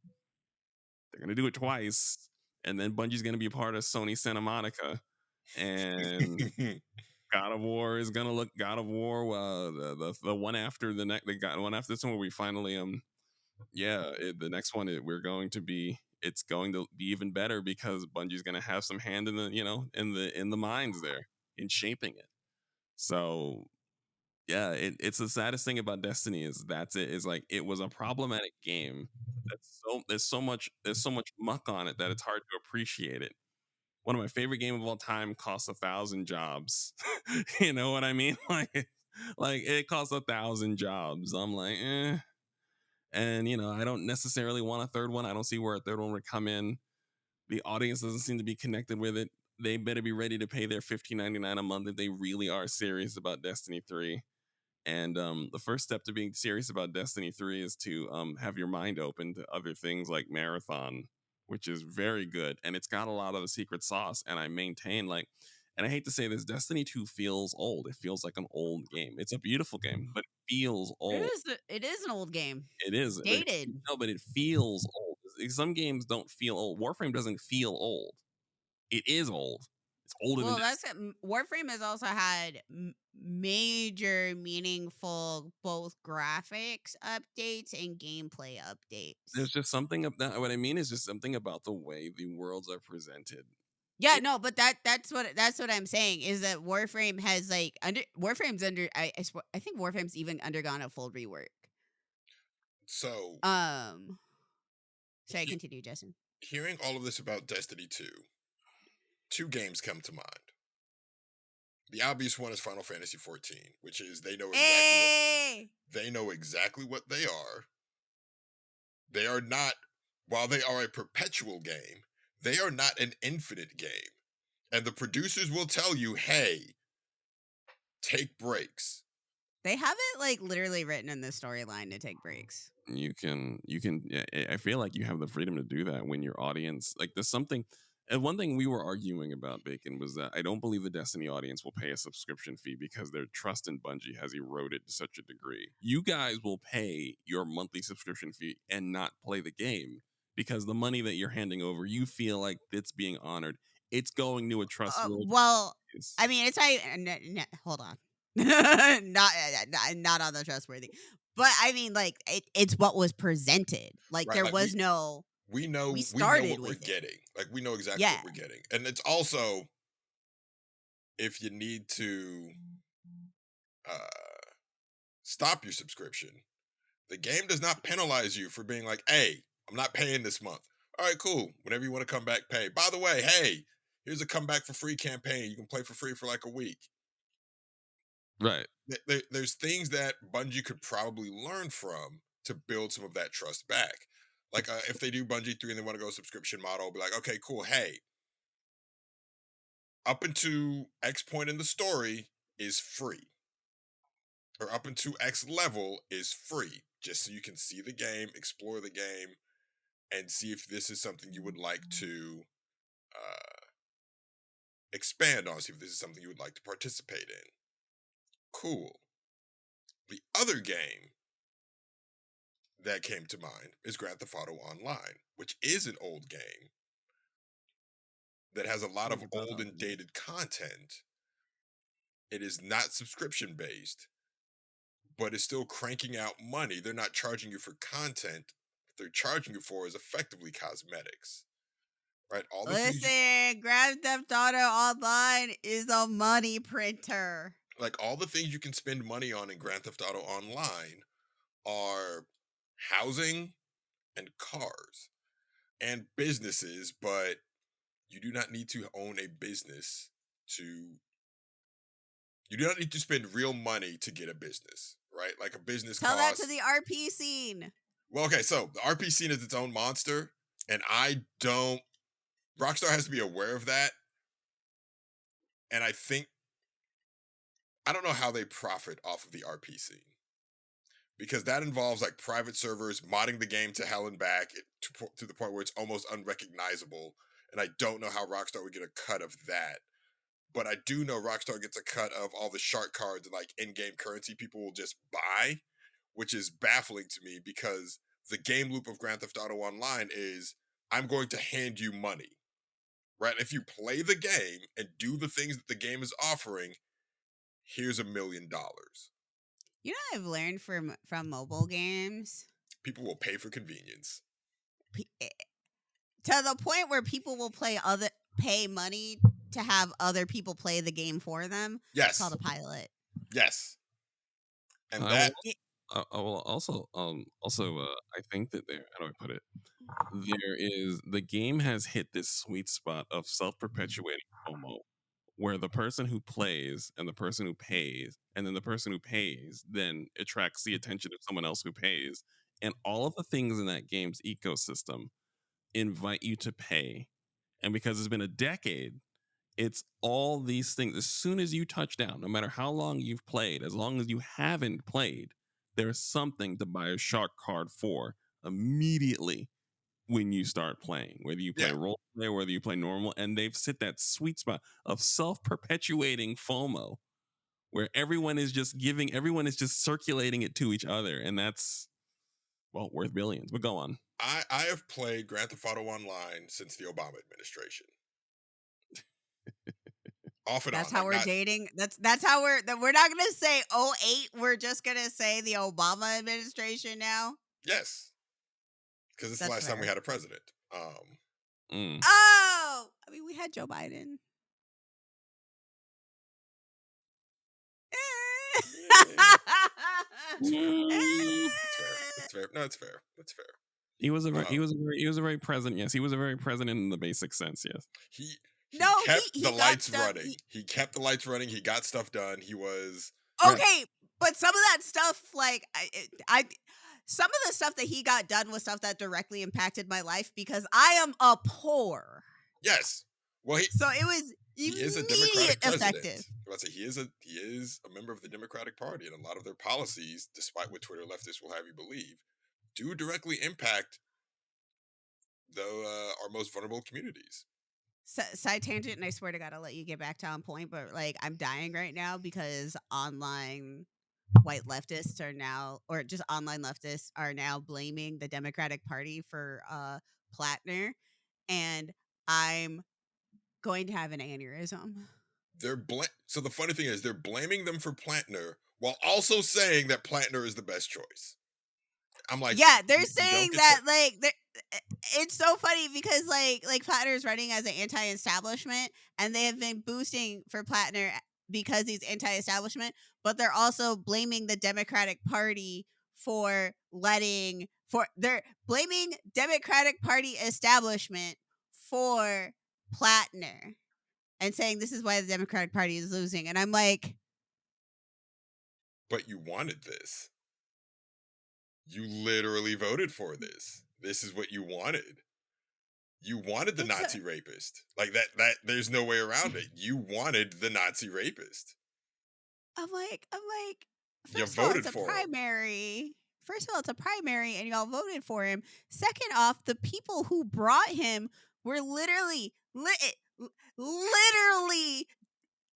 They're going to do it twice. And then Bungie's going to be a part of Sony Santa Monica. And God of War is going to look God of War, the one after the next, one after this one where we finally, the next one, it's going to be even better because Bungie's going to have some hand in the minds there in shaping it. So yeah, it's the saddest thing about Destiny is like it was a problematic game. There's so much muck on it that it's hard to appreciate it. One of my favorite game of all time costs 1,000 jobs. You know what I mean? Like it costs 1,000 jobs. I'm like, eh. And I don't necessarily want a third one. I don't see where a third one would come in. The audience doesn't seem to be connected with it. They better be ready to pay their $15.99 a month if they really are serious about Destiny 3. And the first step to being serious about Destiny 3 is to have your mind open to other things like Marathon, which is very good. And it's got a lot of the secret sauce. And I maintain, and I hate to say this, Destiny 2 feels old. It feels like an old game. It's a beautiful game, but it feels old. It is an old game. It is. Dated. But it feels old. Some games don't feel old. Warframe doesn't feel old. It is old. It's older than that's it. Warframe has also had major, meaningful both graphics updates and gameplay updates. There's just something about what I mean is just something about the way the worlds are presented. Yeah, no, but that's what I'm saying is that Warframe has I think Warframe's even undergone a full rework. So sorry, continue, Justin. Hearing all of this about Destiny 2, 2 games come to mind. The obvious one is Final Fantasy 14, which is they know exactly what they are. They are not, while they are a perpetual game, they are not an infinite game. And the producers will tell you, hey, take breaks. They have it literally written in the storyline to take breaks. You can I feel like you have the freedom to do that when your audience, there's something. And one thing we were arguing about, Bacon, was that I don't believe the Destiny audience will pay a subscription fee because their trust in Bungie has eroded to such a degree. You guys will pay your monthly subscription fee and not play the game because the money that you're handing over, you feel like it's being honored. It's going to a trustworthy. I mean, it's hold on, not on the trustworthy, but I mean, it's what was presented. There was no. we know We what started we're with it. getting. Like, we know exactly Yeah. what we're getting. And it's also, if you need to stop your subscription, the game does not penalize you for being like, hey, I'm not paying this month. All right, cool. Whenever you want to come back, pay. By the way, hey, here's a comeback for free campaign. You can play for free for like a week. Right. There's things that Bungie could probably learn from to build some of that trust back. Like, if they do Bungie 3 and they want to go subscription model, be like, okay, cool. Hey, up into X point in the story is free. Or up into X level is free. Just so you can see the game, explore the game, and see if this is something you would like to expand on. See if this is something you would like to participate in. Cool. The other game that came to mind is Grand Theft Auto Online, which is an old game that has a lot of old and dated content. It is not subscription based, but it's still cranking out money. They're not charging you for content. What they're charging you for is effectively cosmetics. Right? All the things Listen, Grand Theft Auto Online is a money printer. all the things you can spend money on in Grand Theft Auto Online are housing and cars and businesses, but you do not need to own a business you do not need to spend real money to get a business, right? Like, a business Tell costs. that to the RP scene. Well, okay, so the RP scene is its own monster, and Rockstar has to be aware of that. And I don't know how they profit off of the RP scene, because that involves like private servers modding the game to hell and back to the point where it's almost unrecognizable. And I don't know how Rockstar would get a cut of that. But I do know Rockstar gets a cut of all the shark cards and like in-game currency people will just buy, which is baffling to me, because the game loop of Grand Theft Auto Online is, I'm going to hand you money, right? If you play the game and do the things that the game is offering, here's $1 million. You know what I've learned from mobile games? People will pay for convenience. To the point where people will pay money to have other people play the game for them. Yes. It's called a pilot. Yes. And I will also I think that how do I put it? The game has hit this sweet spot of self-perpetuating FOMO, where the person who plays and the person who pays, and then the person who pays then attracts the attention of someone else who pays, and all of the things in that game's ecosystem invite you to pay. And because it's been a decade, it's all these things. As soon as you touch down, no matter how long you've played, as long as you haven't played, there's something to buy a shark card for immediately when you start playing, whether you play role play, whether you play normal. And they've hit that sweet spot of self-perpetuating FOMO, where everyone is just circulating it to each other. And that's, well, worth billions. But go on. I have played Grand Theft Auto Online since the Obama administration. Off and That's on. how we're dating. That's how we're not gonna say 08. We're just gonna say the Obama administration now. Yes. Because it's the last time we had a president. Oh, I mean, we had Joe Biden. It's fair. No, it's fair. That's fair. He was a very president. Yes, he was a very president in the basic sense. Yes. He kept the lights running. He kept the lights running. He got stuff done. He was okay, but some of that stuff, like some of the stuff that he got done was stuff that directly impacted my life, because I am a poor. Yes. Well, so it was he is a Democratic president. Effective. He is a member of the Democratic Party, and a lot of their policies, despite what Twitter leftists will have you believe, do directly impact our most vulnerable communities. Side tangent, and I swear to God, I'll let you get back to on point, but like, I'm dying right now because online white leftists are now, or just online leftists are now blaming the Democratic Party for Plattner, and I'm going to have an aneurysm. So the funny thing is, they're blaming them for Plattner while also saying that Plattner is the best choice. I'm like, yeah, they're saying that like it's so funny because like Plattner is running as an anti-establishment, and they have been boosting for Plattner because he's anti-establishment, but they're also blaming the Democratic Party for they're blaming Democratic Party establishment for Plattner and saying this is why the Democratic Party is losing. And I'm like, But you wanted this. You literally voted for this. This is what you wanted. You wanted the Nazi rapist. Like that there's no way around it. You wanted the Nazi rapist. I'm like, You first of all, voted it's a for him. primary. First of all, it's a primary, and y'all voted for him. Second off, the people who brought him were literally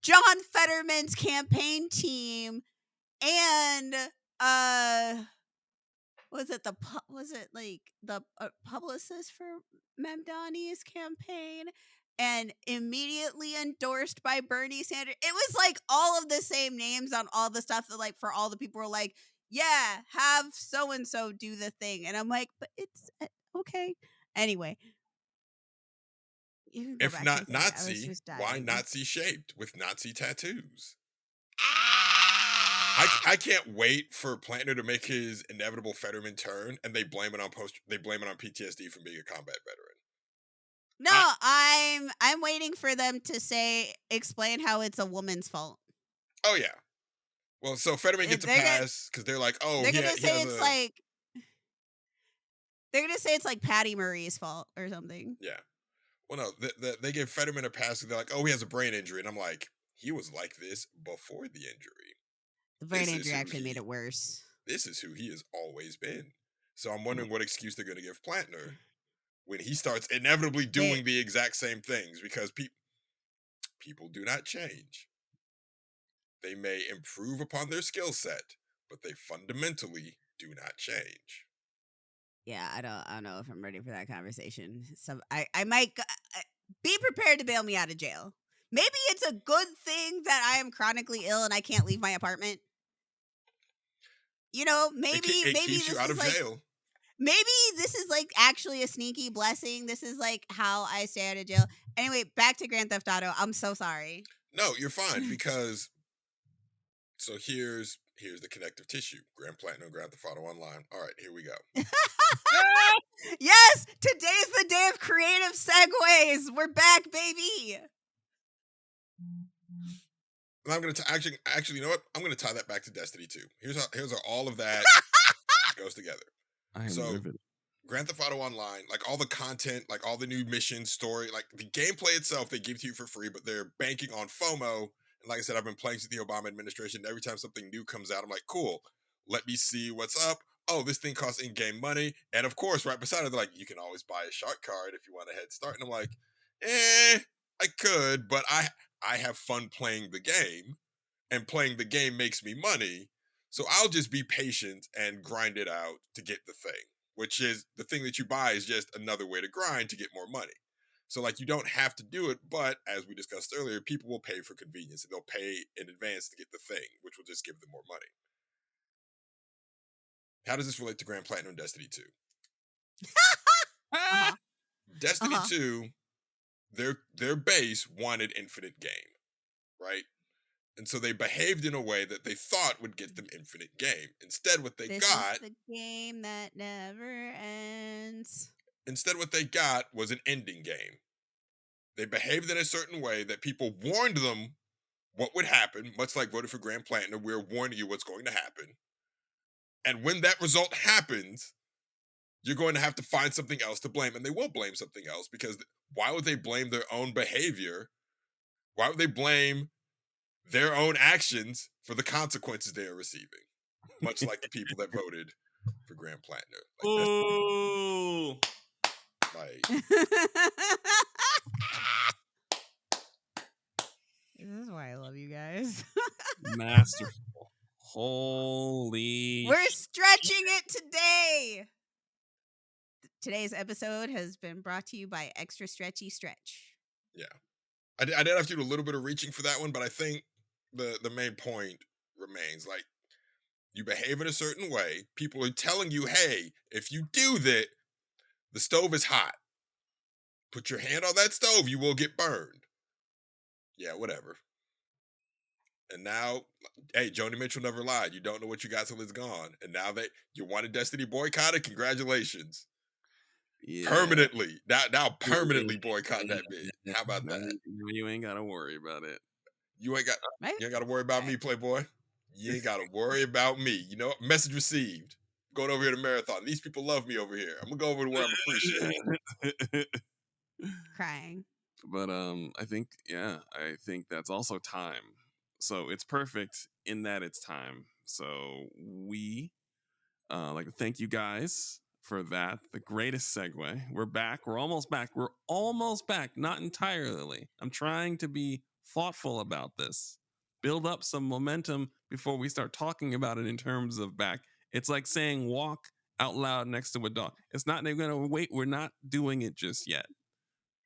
John Fetterman's campaign team, and was it the publicist for Mamdani's campaign, and immediately endorsed by Bernie Sanders. It was like all of the same names on all the stuff that like for all the people were like, yeah, have so and so do the thing, and I'm like, but it's okay. Anyway, you can go If back to not the thing. I was Nazi, just why dying. Nazi shaped with Nazi tattoos? I can't wait for Plattner to make his inevitable Fetterman turn, and they blame it on PTSD from being a combat veteran. No, I'm waiting for them to explain how it's a woman's fault. Oh yeah. Well, so Fetterman gets a pass because they're like, oh, they're gonna say it's like they're gonna say it's like Patty Murray's fault or something. Yeah. Well, no, they give Fetterman a pass because they're like, oh, he has a brain injury, and I'm like, he was like this before the injury. The brain injury actually made it worse. This is who he has always been. So I'm wondering what excuse they're going to give Plattner when he starts inevitably doing the exact same things, because people do not change. They may improve upon their skill set, but they fundamentally do not change. Yeah, I don't know if I'm ready for that conversation. So I might be prepared to bail me out of jail. Maybe it's a good thing that I am chronically ill and I can't leave my apartment. You know, maybe keeps you out of jail. Maybe this is like actually a sneaky blessing. This is like how I stay out of jail. Anyway, back to Grand Theft Auto. I'm so sorry. No, you're fine, because so here's the connective tissue. Grand Platinum, Grand Theft Auto Online. All right, here we go. Yes, today's the day of creative segues. We're back, baby. And I'm gonna actually, you know what? I'm gonna tie that back to Destiny 2. Here's how all of that goes together. I am vivid. Grand Theft Auto Online, like all the content, like all the new missions, story, like the gameplay itself, they give to you for free, but they're banking on FOMO. And like I said, I've been playing since the Obama administration. Every time something new comes out, I'm like, cool, let me see what's up. Oh, this thing costs in-game money. And of course, right beside it, they're like, you can always buy a shark card if you want a head start. And I'm like, I could, but I have fun playing the game, and playing the game makes me money. So I'll just be patient and grind it out to get the thing, which is the thing that you buy is just another way to grind to get more money. So like, you don't have to do it, but as we discussed earlier, people will pay for convenience, and they'll pay in advance to get the thing, which will just give them more money. How does this relate to Grand Platinum and Destiny 2? Uh-huh. Destiny 2, their base wanted infinite game, right? And so they behaved in a way that they thought would get them infinite game. Instead, what they got... This is the game that never ends. Instead, what they got was an ending game. They behaved in a certain way that people warned them what would happen, much like voting for Grand Platinum, we're warning you what's going to happen. And when that result happens, you're going to have to find something else to blame. And they will blame something else, because why would they blame their own behavior? Why would they blame their own actions for the consequences they are receiving? Much like the people that voted for Grand Platinum. Like, ooh. Like, this is why I love you guys. Masterful. Holy. We're stretching it today. Today's episode has been brought to you by Extra Stretchy Stretch. Yeah. I did have to do a little bit of reaching for that one, but I think the main point remains. Like, you behave in a certain way. People are telling you, hey, if you do that, The stove is hot. Put your hand on that stove, you will get burned. Yeah, whatever. And now, hey, Joni Mitchell never lied. You don't know what you got till it's gone. And now you wanted Destiny boycotted. Congratulations. Yeah. Permanently. Now permanently boycott that bitch. How about that? You ain't got to worry about it. You ain't got to worry about me, Playboy. You ain't got to worry about me. You know, message received. Going over here to Marathon. These people love me over here. I'm going to go over to where I'm appreciated. Crying. But I think that's also time. So it's perfect in that it's time. So we like to thank you guys for that. The greatest segue. We're back. We're almost back. Not entirely. I'm trying to be thoughtful about this. Build up some momentum before we start talking about it in terms of back. It's like saying walk out loud next to a dog. It's not they're gonna wait. We're not doing it just yet.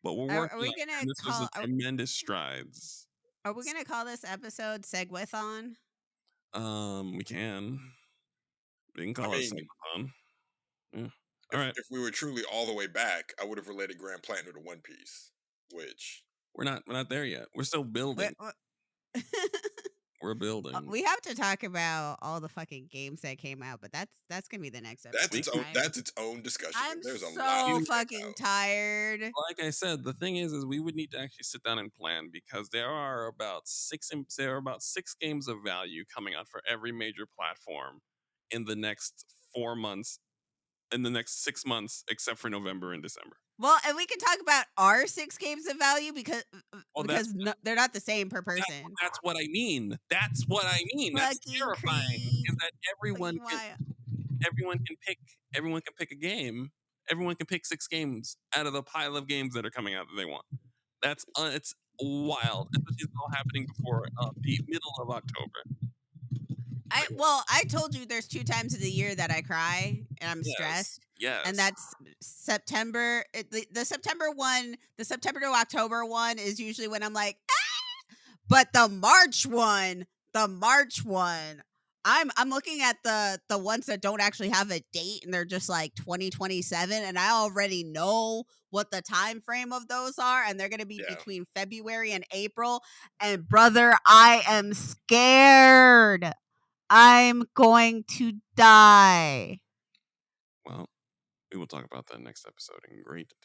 But we're working. Are we gonna this was a tremendous strides. Are we gonna call this episode Segwathon? We can. We can call it Segwathon. Yeah. All right. If we were truly all the way back, I would have related Grand Platinum to One Piece, which we're not there yet. We're still building. We're building. We have to talk about all the fucking games that came out, but that's gonna be the next episode. That's its own discussion. I'm There's a so lot fucking tired. Like I said, the thing is we would need to actually sit down and plan because there are about six games of value coming out for every major platform in the next 4 months, in the next 6 months, except for November and December. Well, and we can talk about our 6 games of value because they're not the same per person. That's what I mean. That's terrifying. Is that everyone can pick a game. Everyone can pick 6 games out of the pile of games that are coming out that they want. That's it's wild. Especially it's all happening before the middle of October. I told you there's 2 times of the year that I cry and I'm stressed. Yes. And that's September. The September one, the September to October one is usually when I'm like, ah! But the March one, I'm looking at the ones that don't actually have a date and they're just like 2027, and I already know what the time frame of those are, and they're going to be between February and April. And brother, I am scared. I'm going to die. Well, we will talk about that next episode in great detail.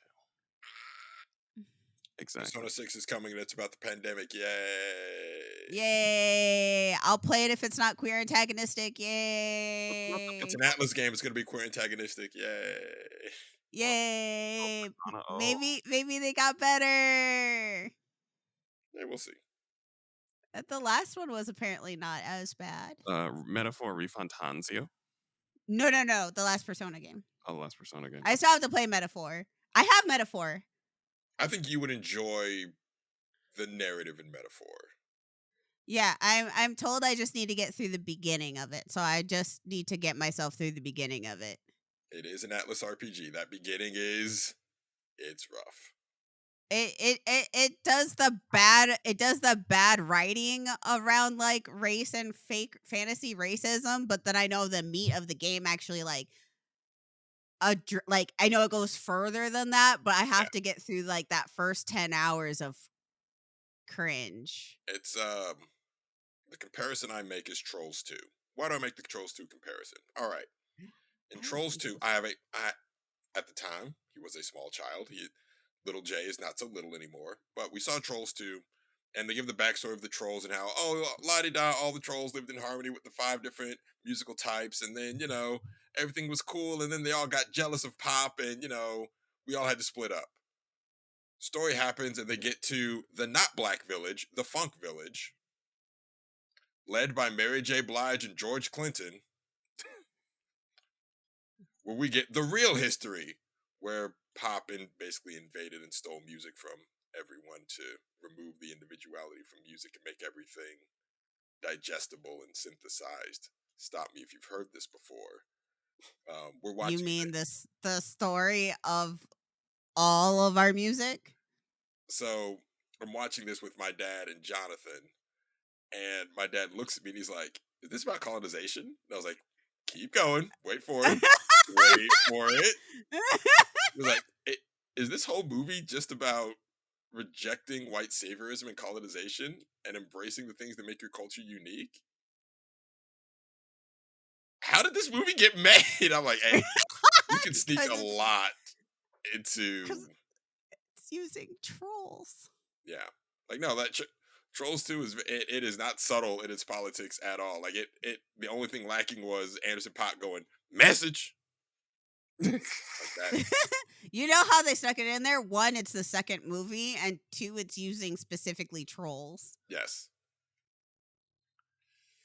Exactly. Persona 6 is coming and it's about the pandemic. Yay. Yay. I'll play it if it's not queer antagonistic. Yay. It's an Atlas game. It's going to be queer antagonistic. Yay. Yay. Maybe they got better. Yeah, we'll see. The last one was apparently not as bad. Metaphor Refantanzio? No. The last Persona game. Oh, the last Persona game. I still have to play Metaphor. I have Metaphor. I think you would enjoy the narrative in Metaphor. Yeah, I'm told I just need to get through the beginning of it. So I just need to get myself through the beginning of it. It is an Atlas RPG. That beginning it's rough. It does the bad writing around like race and fake fantasy racism, but then I know the meat of the game actually like I know it goes further than that, but I have to get through like that first 10 hours of cringe. It's the comparison I make is Trolls 2. Why do I make the Trolls 2 comparison? All right. In Trolls 2, I at the time, he was a small child. Little J is not so little anymore. But we saw Trolls 2, and they give the backstory of the trolls and how, la-di-da, all the trolls lived in harmony with the 5 different musical types, and then, everything was cool, and then they all got jealous of Pop, and, we all had to split up. Story happens, and they get to the not black village, the funk village, led by Mary J. Blige and George Clinton, where we get the real history, where Pop basically invaded and stole music from everyone to remove the individuality from music and make everything digestible and synthesized. Stop me if you've heard this before. We're watching. You mean the story of all of our music? So I'm watching this with my dad and Jonathan, and my dad looks at me and he's like, "Is this about colonization?" And I was like, "Keep going. Wait for it. Wait for it." It's like, is this whole movie just about rejecting white saviorism and colonization and embracing the things that make your culture unique? How did this movie get made? I'm like, hey, you can sneak a 'Cause it's- lot into, 'cause it's using trolls. yeah, like no, that Trolls 2 it is not subtle in its politics at all. Like it the only thing lacking was Anderson Paak going message like that. You know how they snuck it in there? One, it's the second movie, and two, it's using specifically trolls. Yes.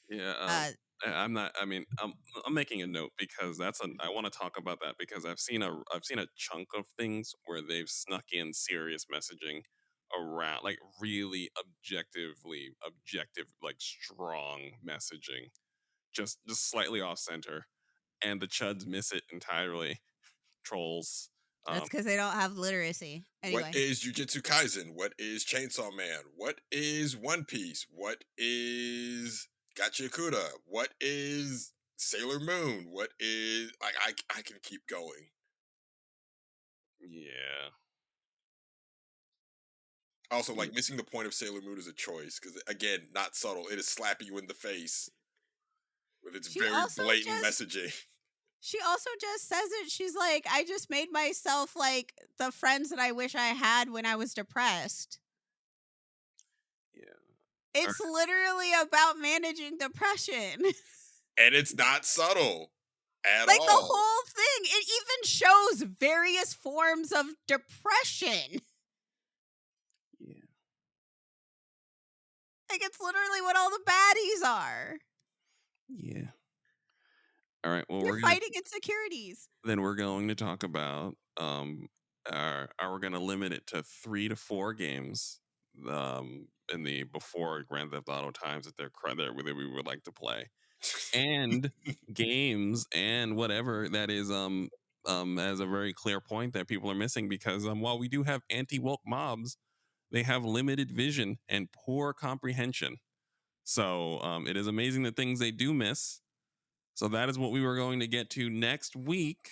Yeah, Uh, I'm not. I mean, I'm making a note because I want to talk about that because I've seen a chunk of things where they've snuck in serious messaging around, like really objective, like strong messaging, just slightly off center, and the chuds miss it entirely. Trolls. that's because they don't have literacy. Anyway, What is Jujutsu Kaisen? What is Chainsaw Man? What is One Piece? What is Gachikura? What is Sailor Moon? What is I can keep going. Yeah. Also, like missing the point of Sailor Moon is a choice because again, not subtle. It is slapping you in the face with its She very also blatant just- messaging. she also just says it. She's like, I just made myself like the friends that I wish I had when I was depressed. Yeah. It's literally about managing depression. And it's not subtle at Like all. the whole thing. It even shows various forms of depression. Yeah. Like it's literally what all the baddies are. Yeah. All right. Well, You're fighting insecurities. then we're going to talk about we're going to limit it to 3 to 4 games in the before Grand Theft Auto times that that we would like to play, and games and whatever that is as a very clear point that people are missing because while we do have anti-woke mobs, they have limited vision and poor comprehension. So it is amazing the things they do miss. So that is what we were going to get to next week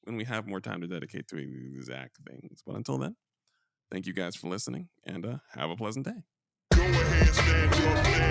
when we have more time to dedicate to these exact things. But until then, thank you guys for listening and have a pleasant day. Go ahead, stand up,